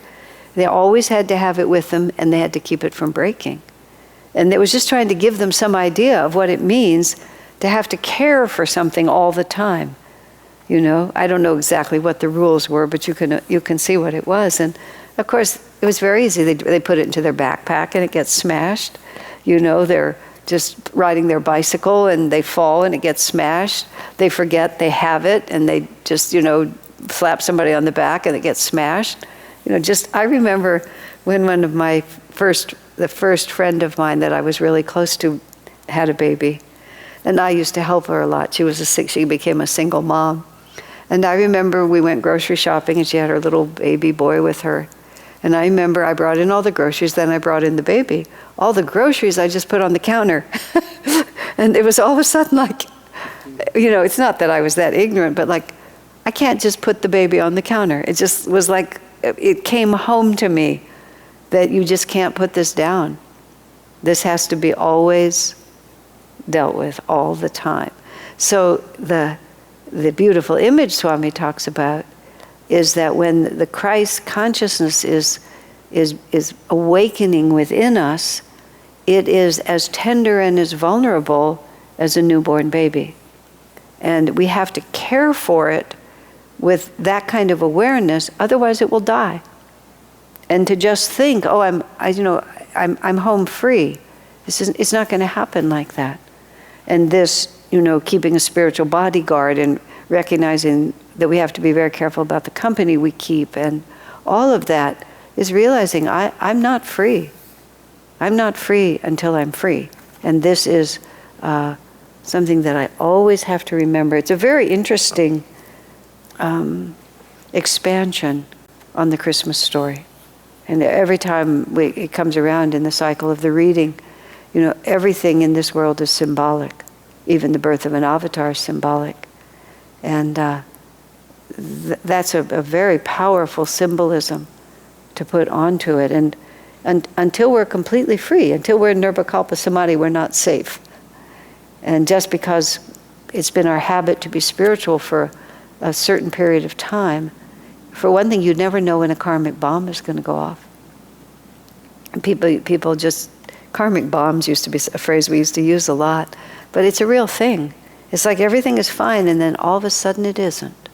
They always had to have it with them, and they had to keep it from breaking. And it was just trying to give them some idea of what it means to have to care for something all the time. I don't know exactly what the rules were, but you can see what it was. And of course, it was very easy. They put it into their backpack and it gets smashed. They're just riding their bicycle and they fall and it gets smashed. They forget they have it and they just, slap somebody on the back and it gets smashed. I remember when one of the first friend of mine that I was really close to had a baby. And I used to help her a lot. She became a single mom. And I remember we went grocery shopping and she had her little baby boy with her. And I remember I brought in all the groceries, then I brought in the baby. All the groceries I just put on the counter. And it was all of a sudden it's not that I was that ignorant, but I can't just put the baby on the counter. It just was it came home to me that you just can't put this down. This has to be always dealt with all the time. So the beautiful image Swami talks about is that when the Christ consciousness is awakening within us, it is as tender and as vulnerable as a newborn baby. And we have to care for it with that kind of awareness, otherwise it will die. And to just think, I'm home free. It's not going to happen like that. And this, keeping a spiritual bodyguard and recognizing that we have to be very careful about the company we keep, and all of that is realizing I'm not free. I'm not free until I'm free. And this is something that I always have to remember. It's a very interesting expansion on the Christmas story. And every time it comes around in the cycle of the reading, everything in this world is symbolic. Even the birth of an avatar is symbolic. And that's a very powerful symbolism to put onto it. And until we're completely free, until we're in Nirvikalpa Samadhi, we're not safe. And just because it's been our habit to be spiritual for a certain period of time, for one thing, you never know when a karmic bomb is going to go off. And people just, karmic bombs used to be a phrase we used to use a lot, but it's a real thing. It's like everything is fine and then all of a sudden it isn't.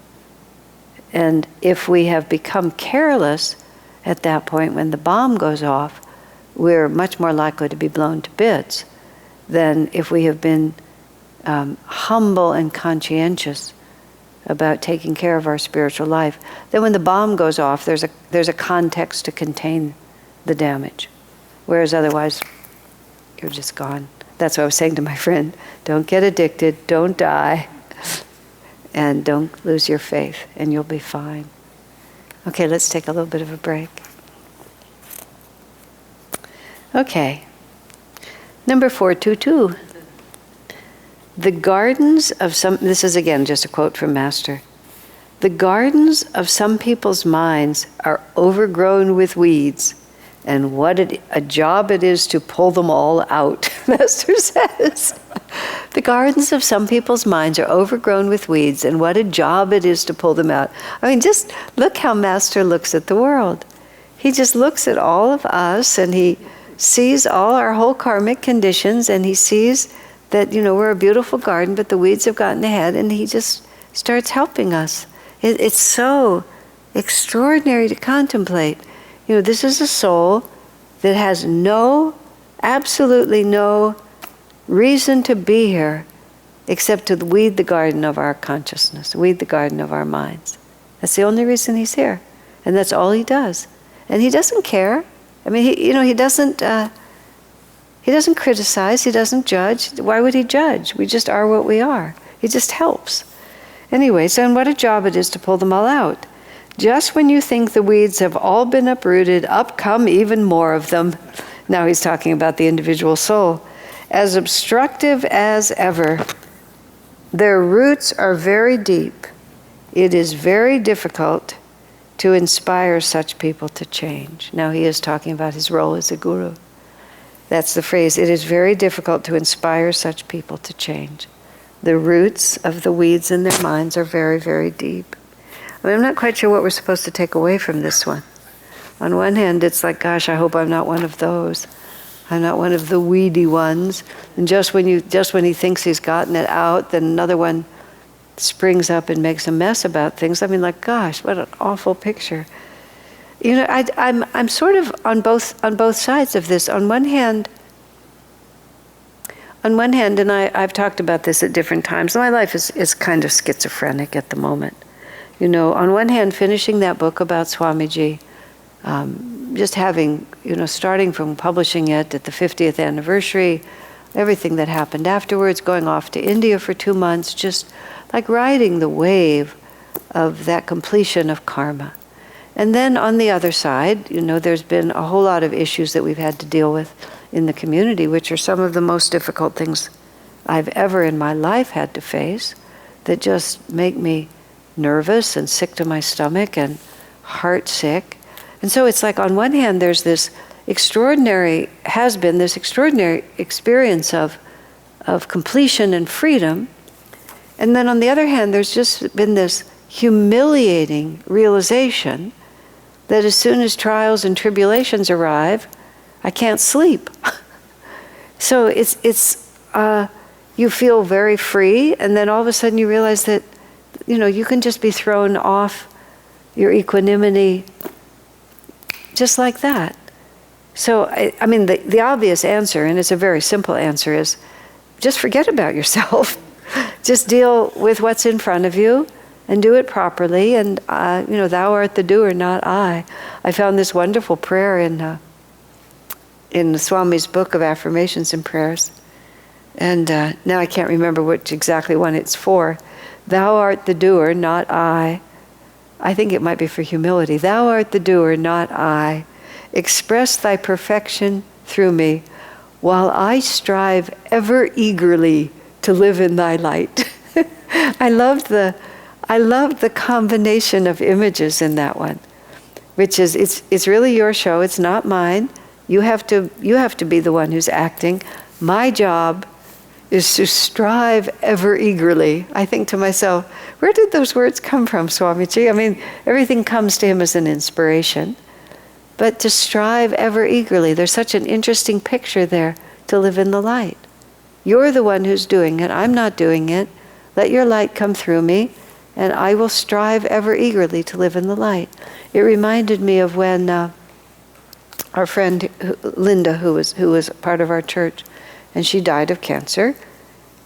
And if we have become careless at that point, when the bomb goes off, we're much more likely to be blown to bits than if we have been humble and conscientious about taking care of our spiritual life. Then when the bomb goes off, there's a context to contain the damage. Whereas otherwise, you're just gone. That's what I was saying to my friend. Don't get addicted, don't die, and don't lose your faith, and you'll be fine. Okay, let's take a little bit of a break. Okay. Number 422. The gardens of some, this is again just a quote from Master, the gardens of some people's minds are overgrown with weeds, and what a job it is to pull them all out, Master says. The gardens of some people's minds are overgrown with weeds, and what a job it is to pull them out. I mean, just look how Master looks at the world. He just looks at all of us, and he sees all our whole karmic conditions, and he sees that, we're a beautiful garden, but the weeds have gotten ahead, and he just starts helping us. It's so extraordinary to contemplate. This is a soul that has absolutely no reason to be here except to weed the garden of our consciousness, weed the garden of our minds. That's the only reason he's here. And that's all he does. And he doesn't care. I mean, he doesn't criticize, he doesn't judge. Why would he judge? We just are what we are. He just helps. Anyway, so and what a job it is to pull them all out. Just when you think the weeds have all been uprooted, up come even more of them. Now he's talking about the individual soul. As obstructive as ever. Their roots are very deep. It is very difficult to inspire such people to change. Now he is talking about his role as a guru. That's the phrase. It is very difficult to inspire such people to change. The roots of the weeds in their minds are very, very deep. I mean, I'm not quite sure what we're supposed to take away from this one. On one hand, it's like, gosh, I hope I'm not one of those. I'm not one of the weedy ones. And just when he thinks he's gotten it out, then another one springs up and makes a mess about things. I mean, like, gosh, what an awful picture. I'm sort of on both sides of this. On one hand, and I've talked about this at different times. My life is kind of schizophrenic at the moment. On one hand, finishing that book about Swamiji, just having, starting from publishing it at the 50th anniversary, everything that happened afterwards, going off to India for 2 months, just like riding the wave of that completion of karma. And then on the other side, there's been a whole lot of issues that we've had to deal with in the community, which are some of the most difficult things I've ever in my life had to face, that just make me nervous and sick to my stomach and heart sick. And so it's like on one hand there's this extraordinary experience of completion and freedom, and then on the other hand there's just been this humiliating realization that as soon as trials and tribulations arrive, I can't sleep. So you feel very free, and then all of a sudden you realize that you can just be thrown off your equanimity just like that. So, I mean, the obvious answer, and it's a very simple answer, is just forget about yourself. Just deal with what's in front of you and do it properly. And, thou art the doer, not I. I found this wonderful prayer in Swami's book of affirmations and prayers. And now I can't remember which exactly one it's for. Thou art the doer, not I. I think it might be for humility. Thou art the doer, not I. Express thy perfection through me, while I strive ever eagerly to live in thy light. I loved the combination of images in that one, which is it's really your show. It's not mine. You have to be the one who's acting. My job is to strive ever eagerly. I think to myself, where did those words come from, Swamiji? I mean, everything comes to him as an inspiration. But to strive ever eagerly, there's such an interesting picture there, to live in the light. You're the one who's doing it. I'm not doing it. Let your light come through me, and I will strive ever eagerly to live in the light. It reminded me of when our friend Linda, who was part of our church, and she died of cancer.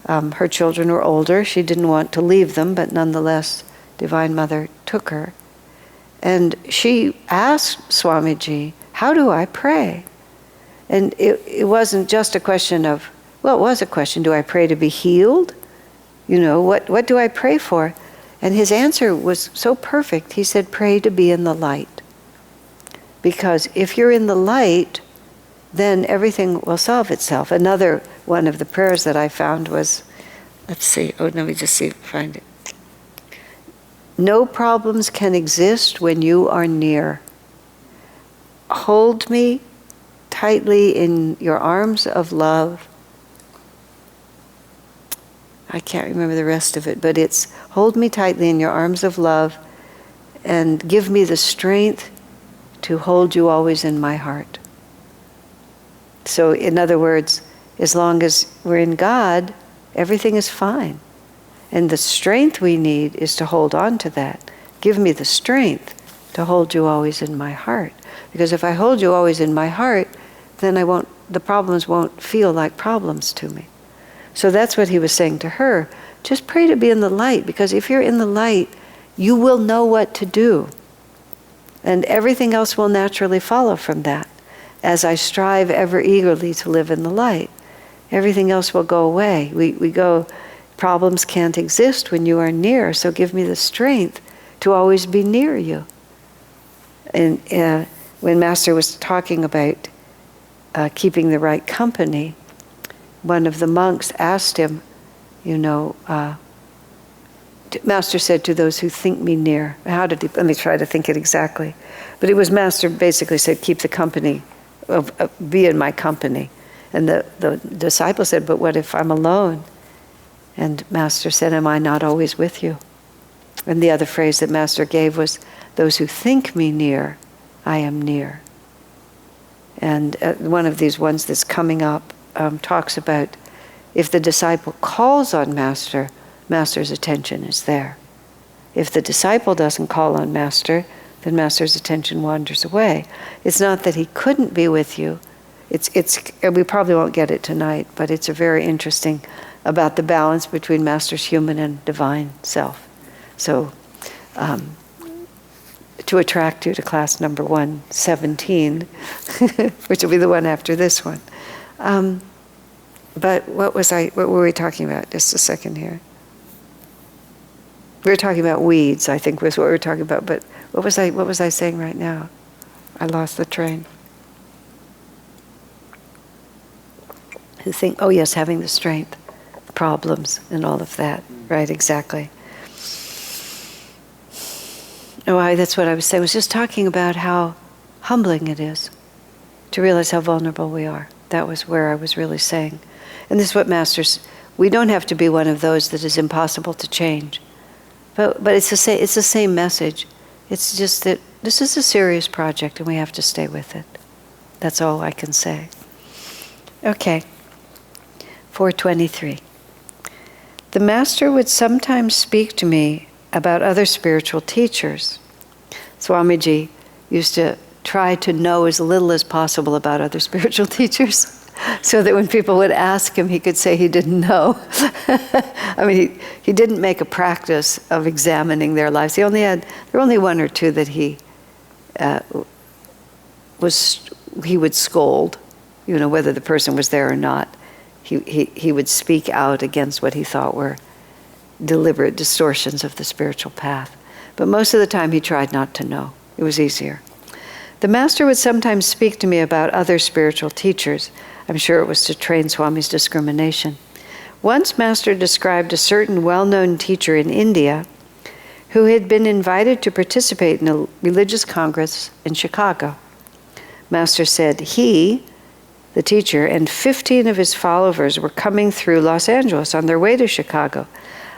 Her children were older. She didn't want to leave them, but nonetheless, Divine Mother took her. And she asked Swamiji, how do I pray? And it wasn't just a question of, well, it was a question, do I pray to be healed? What do I pray for? And his answer was so perfect. He said, pray to be in the light. Because if you're in the light, then everything will solve itself. Another one of the prayers that I found was, let's see. Oh, let me just find it. No problems can exist when you are near. Hold me tightly in your arms of love. I can't remember the rest of it, but it's hold me tightly in your arms of love and give me the strength to hold you always in my heart. So in other words, as long as we're in God, everything is fine. And the strength we need is to hold on to that. Give me the strength to hold you always in my heart. Because if I hold you always in my heart, then the problems won't feel like problems to me. So that's what he was saying to her. Just pray to be in the light, because if you're in the light, you will know what to do. And everything else will naturally follow from that. As I strive ever eagerly to live in the light, everything else will go away. We go, problems can't exist when you are near, so give me the strength to always be near you. And when Master was talking about keeping the right company, one of the monks asked him, Master said, to those who think me near. How did he, let me try to think it exactly. But it was Master basically said, keep the company, be in my company. And the disciple said, but what if I'm alone? And Master said, am I not always with you? And the other phrase that Master gave was, those who think me near, I am near. And one of these ones that's coming up talks about if the disciple calls on Master, Master's attention is there. If the disciple doesn't call on Master, then Master's attention wanders away. It's not that he couldn't be with you. We probably won't get it tonight, but it's a very interesting about the balance between Master's human and divine self. So, to attract you to class number 117, which will be the one after this one. But what were we talking about? Just a second here. We were talking about weeds, I think was what we were talking about, but what was I saying right now? I lost the train. Oh yes, having the strength, problems and all of that. Right, exactly. Oh, that's what I was saying. I was just talking about how humbling it is to realize how vulnerable we are. That was where I was really saying. And this is what we don't have to be one of those that is impossible to change. But it's the same message. It's just that this is a serious project and we have to stay with it. That's all I can say. Okay. 423. The Master would sometimes speak to me about other spiritual teachers. Swamiji used to try to know as little as possible about other spiritual teachers so that when people would ask him, he could say he didn't know. I mean, he didn't make a practice of examining their lives. There were only one or two that he would scold, whether the person was there or not. He would speak out against what he thought were deliberate distortions of the spiritual path. But most of the time he tried not to know. It was easier. The Master would sometimes speak to me about other spiritual teachers. I'm sure it was to train Swami's discrimination. Once Master described a certain well-known teacher in India who had been invited to participate in a religious congress in Chicago. Master said he, the teacher, and 15 of his followers were coming through Los Angeles on their way to Chicago.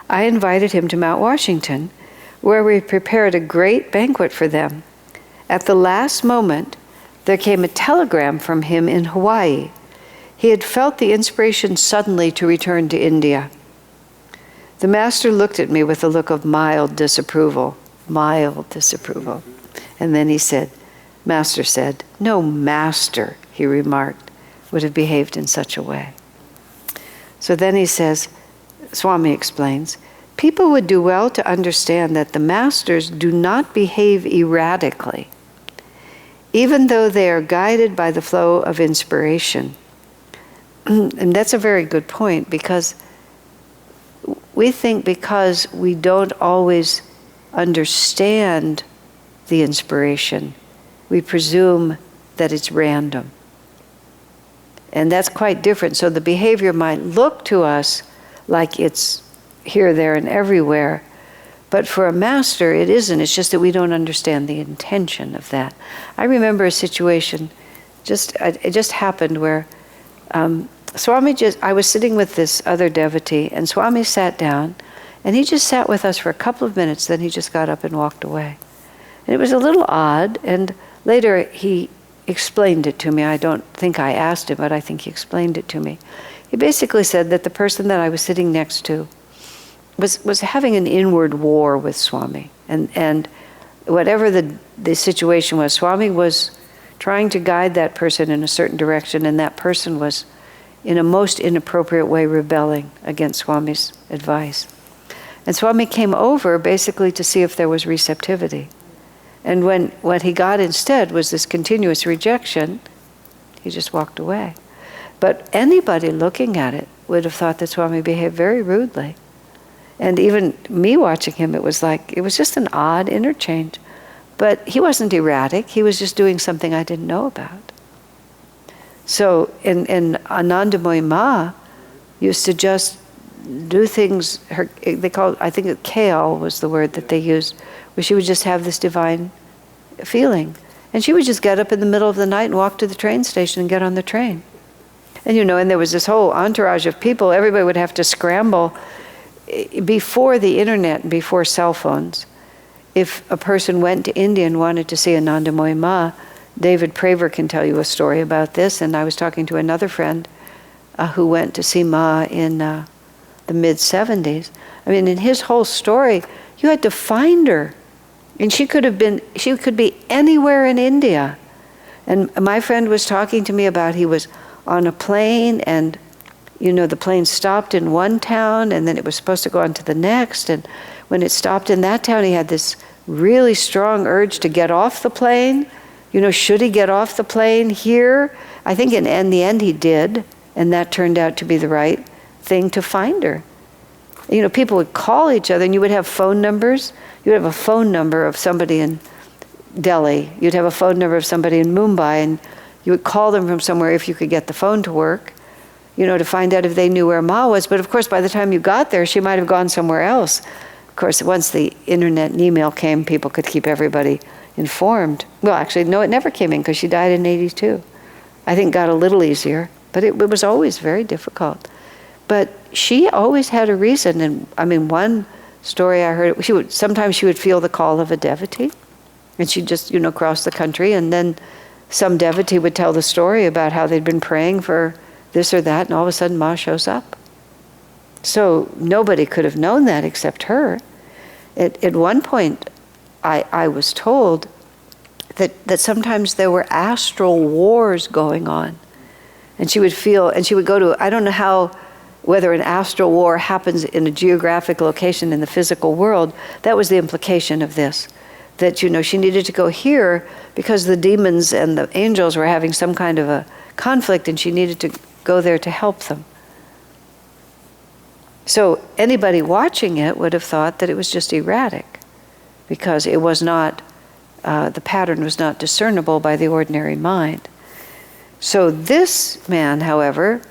I invited him to Mount Washington, where we prepared a great banquet for them. At the last moment, there came a telegram from him in Hawaii. He had felt the inspiration suddenly to return to India. The Master looked at me with a look of mild disapproval. And then he said, Master said, no master, he remarked, would have behaved in such a way. So then he says, Swami explains, people would do well to understand that the masters do not behave erratically, even though they are guided by the flow of inspiration. And that's a very good point, because we think because we don't always understand the inspiration, we presume that it's random. And that's quite different. So the behavior might look to us like it's here, there, and everywhere. But for a master, it isn't. It's just that we don't understand the intention of that. I remember a situation, it just happened where Swami I was sitting with this other devotee, and Swami sat down, and he just sat with us for a couple of minutes, then he just got up and walked away. And it was a little odd, and later he explained it to me. I don't think I asked him, but I think he explained it to me. He basically said that the person that I was sitting next to was having an inward war with Swami. And whatever the situation was, Swami was trying to guide that person in a certain direction, and that person was, in a most inappropriate way, rebelling against Swami's advice. And Swami came over basically to see if there was receptivity. And when what he got instead was this continuous rejection, he just walked away. But anybody looking at it would have thought that Swami behaved very rudely. And even me watching him, it was just an odd interchange. But he wasn't erratic, he was just doing something I didn't know about. So in Anandamoyi Ma used to just do things, they called, I think kale was the word that they used, where she would just have this divine feeling. And she would just get up in the middle of the night and walk to the train station and get on the train. And and there was this whole entourage of people, everybody would have to scramble. Before the internet, before cell phones, if a person went to India and wanted to see Anandamoyi Ma, David Praver can tell you a story about this, and I was talking to another friend who went to see Ma in the mid-70s. I mean, in his whole story, you had to find her. And she could be anywhere in India. And my friend was talking to me about he was on a plane, and the plane stopped in one town, and then it was supposed to go on to the next. And when it stopped in that town, he had this really strong urge to get off the plane. Should he get off the plane here? I think in the end he did, and that turned out to be the right thing to find her. People would call each other, and you would have phone numbers. You would have a phone number of somebody in Delhi. You'd have a phone number of somebody in Mumbai, and you would call them from somewhere if you could get the phone to work, to find out if they knew where Ma was. But of course, by the time you got there, she might have gone somewhere else. Of course, once the internet and email came, people could keep everybody informed. Well, actually, no, it never came in because she died in 82. I think it got a little easier, but it was always very difficult. But she always had a reason. And I mean, one story I heard, sometimes she would feel the call of a devotee, and she'd just, cross the country, and then some devotee would tell the story about how they'd been praying for this or that, and all of a sudden Ma shows up. So nobody could have known that except her. At one point, I was told that sometimes there were astral wars going on. And she would feel, and she would go to, I don't know whether an astral war happens in a geographic location in the physical world. That was the implication of this. That, she needed to go here because the demons and the angels were having some kind of a conflict, and she needed to go there to help them. So anybody watching it would have thought that it was just erratic, because it was not, the pattern was not discernible by the ordinary mind. So this man, however,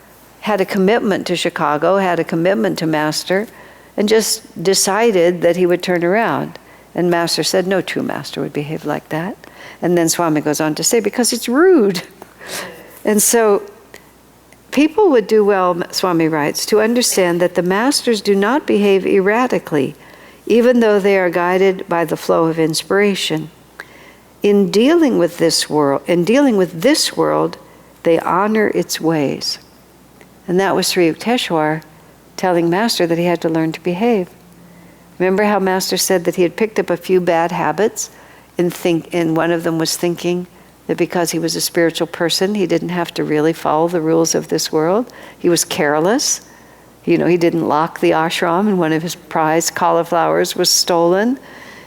had a commitment to Chicago, had a commitment to Master, and just decided that he would turn around. And Master said, no true master would behave like that. And then Swami goes on to say, because it's rude. And so people would do well, Swami writes, to understand that the masters do not behave erratically, even though they are guided by the flow of inspiration. In dealing with this world, they honor its ways. And that was Sri Yukteswar telling Master that he had to learn to behave. Remember how Master said that he had picked up a few bad habits, and one of them was thinking that because he was a spiritual person, he didn't have to really follow the rules of this world. He was careless. He didn't lock the ashram, and one of his prized cauliflowers was stolen.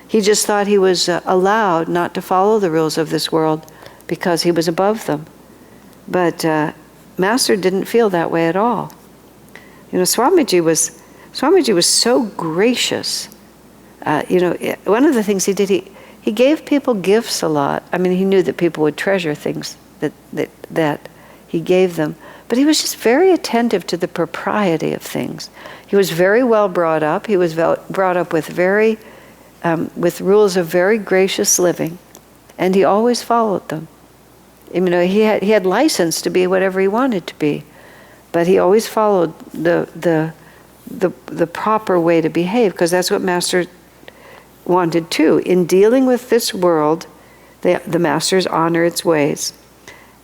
He just thought he was allowed not to follow the rules of this world because he was above them. But Master didn't feel that way at all. Swamiji was so gracious. One of the things he did, he gave people gifts a lot. I mean, he knew that people would treasure things that he gave them. But he was just very attentive to the propriety of things. He was very well brought up. He was brought up with with rules of very gracious living, and he always followed them. You know, he had license to be whatever he wanted to be, but he always followed the proper way to behave, because that's what Master wanted too. In dealing with this world, the Masters honor its ways,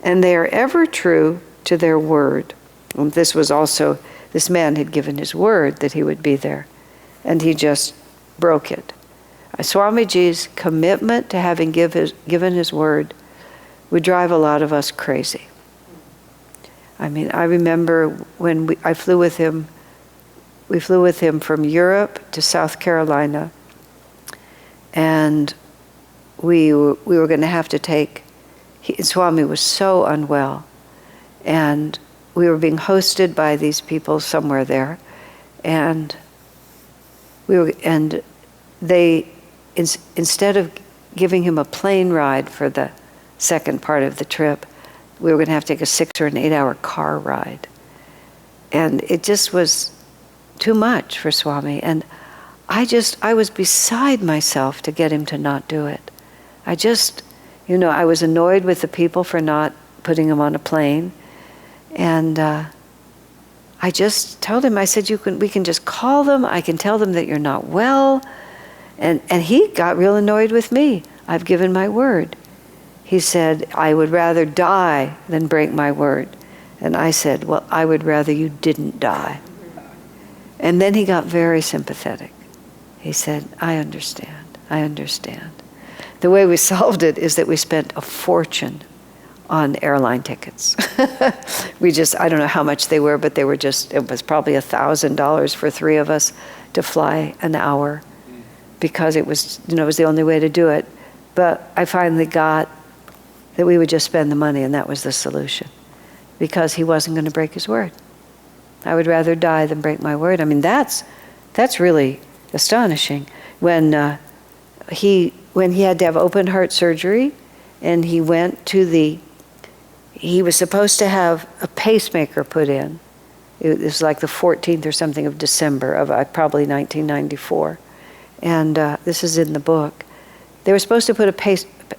and they are ever true to their word. And this man had given his word that he would be there, and he just broke it. Swamiji's commitment to having given his word would drive a lot of us crazy. I mean, I remember when I flew with him. We flew with him from Europe to South Carolina, and we were going to have to take. Swami was so unwell, and we were being hosted by these people somewhere there, and they instead of giving him a plane ride for the second part of the trip, we were going to have to take a 6 or an 8 hour car ride, and it just was too much for Swami. And I was beside myself to get him to not do it. I was annoyed with the people for not putting him on a plane, and I just told him, I said, we can just call them, I can tell them that you're not well. And he got real annoyed with me. I've given my word. He said, I would rather die than break my word. And I said, well, I would rather you didn't die. And then he got very sympathetic. He said, I understand. The way we solved it is that we spent a fortune on airline tickets. I don't know how much they were, but it was probably $1,000 for 3 of us to fly an hour, because it was the only way to do it. But I finally got that we would just spend the money, and that was the solution, because he wasn't going to break his word. I would rather die than break my word. I mean, that's really astonishing. When he had to have open heart surgery, and he was supposed to have a pacemaker put in. It was like the 14th or something of December of probably 1994. And this is in the book. They were supposed to put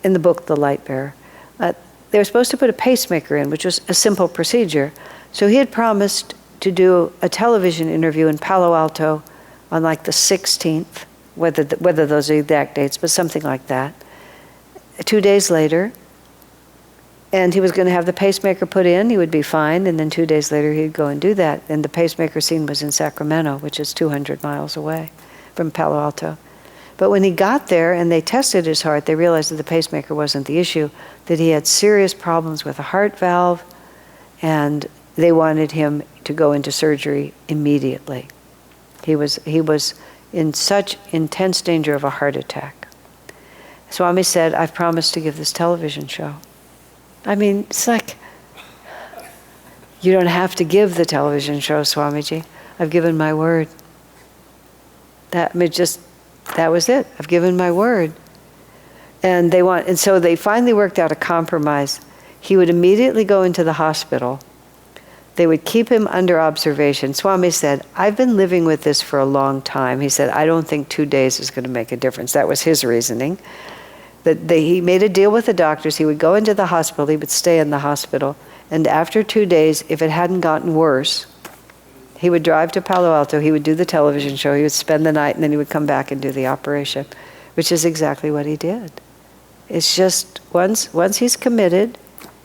in the book, The Light Bearer. They were supposed to put a pacemaker in, which was a simple procedure. So he had promised to do a television interview in Palo Alto on like the 16th, whether those are the exact dates, but something like that. 2 days later, and he was going to have the pacemaker put in, he would be fine, and then 2 days later he'd go and do that. And the pacemaker scene was in Sacramento, which is 200 miles away from Palo Alto. But when he got there and they tested his heart, they realized that the pacemaker wasn't the issue, that he had serious problems with a heart valve, and they wanted him to go into surgery immediately. He was in such intense danger of a heart attack. Swami said, I've promised to give this television show. I mean, it's like, you don't have to give the television show, Swamiji. I've given my word. That was it. I've given my word. And so they finally worked out a compromise. He would immediately go into the hospital. They would keep him under observation. Swami said, I've been living with this for a long time. He said, I don't think 2 days is going to make a difference. That was his reasoning. He made a deal with the doctors. He would go into the hospital. He would stay in the hospital. And after 2 days, if it hadn't gotten worse, he would drive to Palo Alto. He would do the television show. He would spend the night, and then he would come back and do the operation, which is exactly what he did. It's just once he's committed,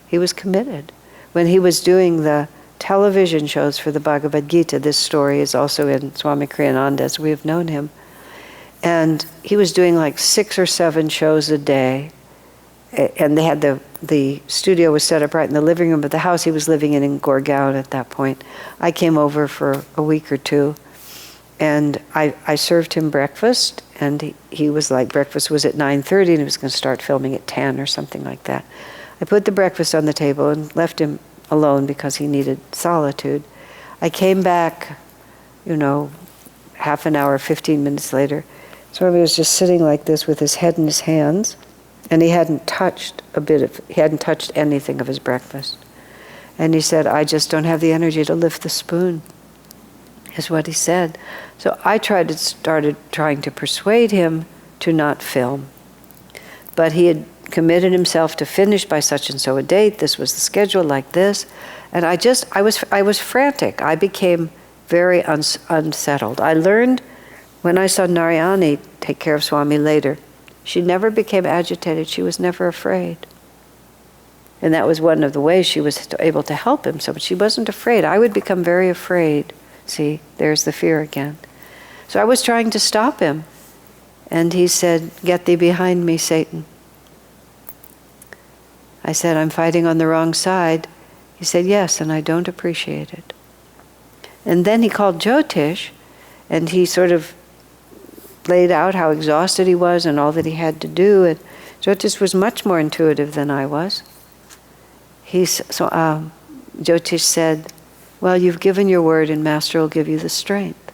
he was committed. When he was doing the television shows for the Bhagavad Gita, this story is also in Swami Kriyananda, as we have known him. And he was doing like 6 or 7 shows a day. And they had the studio was set up right in the living room of the house he was living in Gorgaon at that point. I came over for a week or 2, and I served him breakfast, and he was like, breakfast was at 9:30, and he was going to start filming at 10 or something like that. I put the breakfast on the table and left him alone because he needed solitude. I came back, half an hour, 15 minutes later. Swami was just sitting like this with his head in his hands, and he hadn't touched anything of his breakfast. And he said, I just don't have the energy to lift the spoon, is what he said. So I started trying to persuade him to not film. But he had committed himself to finish by such and so a date. This was the schedule, like this. And I was frantic. I became very unsettled. I learned when I saw Narayani take care of Swami later, she never became agitated. She was never afraid. And that was one of the ways she was able to help him. So she wasn't afraid. I would become very afraid. See, there's the fear again. So I was trying to stop him. And he said, get thee behind me, Satan. I said, I'm fighting on the wrong side. He said, yes, and I don't appreciate it. And then he called Jyotish, and he sort of laid out how exhausted he was and all that he had to do. And Jyotish was much more intuitive than I was. Jyotish said, well, you've given your word and Master will give you the strength.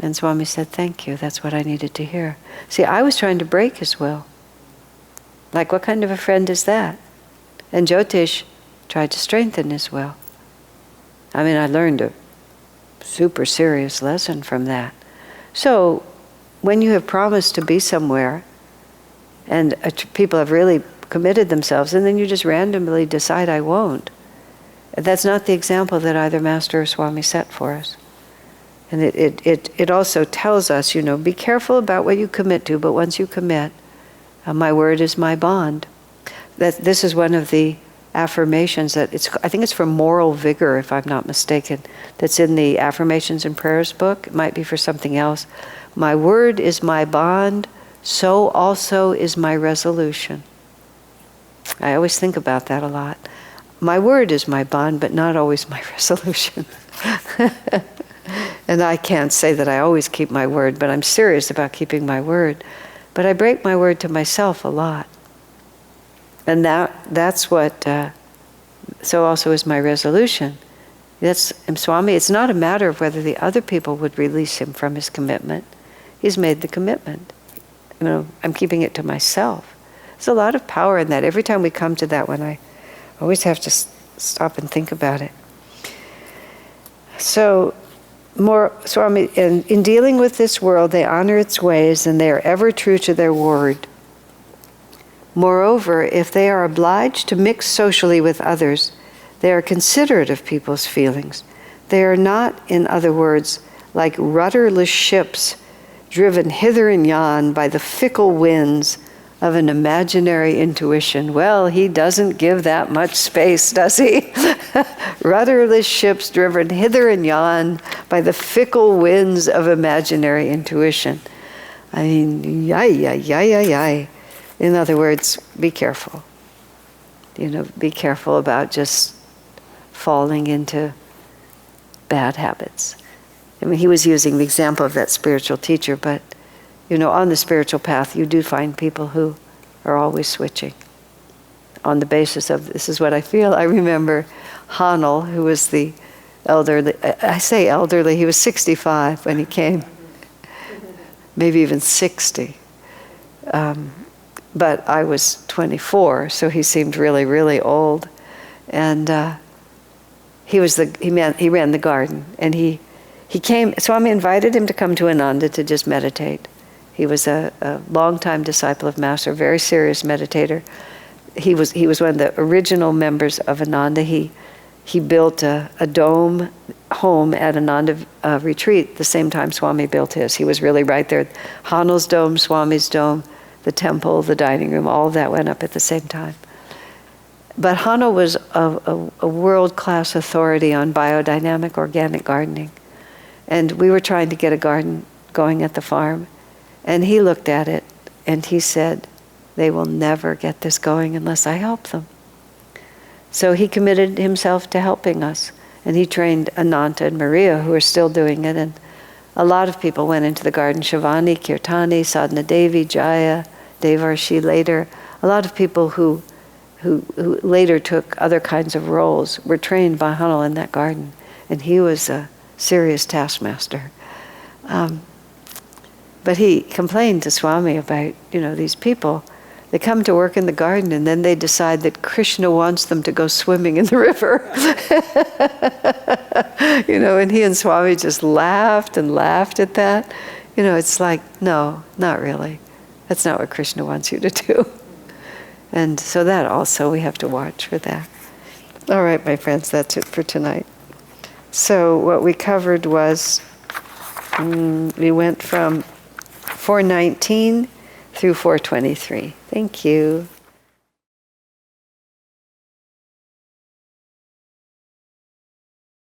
And Swami said, thank you, that's what I needed to hear. See, I was trying to break his will. Like, what kind of a friend is that? And Jyotish tried to strengthen his will. I mean, I learned a super serious lesson from that. So, when you have promised to be somewhere, and people have really committed themselves, and then you just randomly decide, I won't. That's not the example that either Master or Swami set for us. And it also tells us, be careful about what you commit to, but once you commit, my word is my bond. That this is one of the affirmations that I think it's for moral vigor, if I'm not mistaken, that's in the Affirmations and Prayers book. It might be for something else. My word is my bond, so also is my resolution. I always think about that a lot. My word is my bond, but not always my resolution. And I can't say that I always keep my word, but I'm serious about keeping my word. But I break my word to myself a lot. And that's what, so also is my resolution. Swami, it's not a matter of whether the other people would release him from his commitment. He's made the commitment. I'm keeping it to myself. There's a lot of power in that. Every time we come to that one, I always have to stop and think about it. So, Swami, in dealing with this world, they honor its ways and they are ever true to their word. Moreover, if they are obliged to mix socially with others, they are considerate of people's feelings. They are not, in other words, like rudderless ships driven hither and yon by the fickle winds of an imaginary intuition. Well, he doesn't give that much space, does he? Rudderless ships driven hither and yon by the fickle winds of imaginary intuition. I mean, yay. In other words, be careful. Be careful about just falling into bad habits. I mean, he was using the example of that spiritual teacher, but on the spiritual path, you do find people who are always switching on the basis of, this is what I feel. I remember Hanel, who was the elderly, I say elderly, he was 65 when he came, maybe even 60. But I was 24, so he seemed really, really old. And he ran the garden, and he came, Swami invited him to come to Ananda to just meditate. He was a long-time disciple of Master, a very serious meditator. He was one of the original members of Ananda. He built a dome home at Ananda retreat the same time Swami built his. He was really right there. Hanel's dome, Swami's dome, the temple, the dining room, all of that went up at the same time. But Hanel was a world-class authority on biodynamic organic gardening. And we were trying to get a garden going at the farm. And he looked at it and he said, they will never get this going unless I help them. So he committed himself to helping us. And he trained Ananta and Maria, who are still doing it. And a lot of people went into the garden. Shivani, Kirtani, Sadhana Devi, Jaya, Devarshi later. A lot of people who later took other kinds of roles were trained by Hanel in that garden. And he was a serious taskmaster. But he complained to Swami about, these people, They come to work in the garden and then they decide that Krishna wants them to go swimming in the river. And he and Swami just laughed and laughed at that. It's like, no, not really. That's not what Krishna wants you to do. And so that also, we have to watch for that. All right, my friends, that's it for tonight. So what we covered was, we went from 419 through 423. Thank you.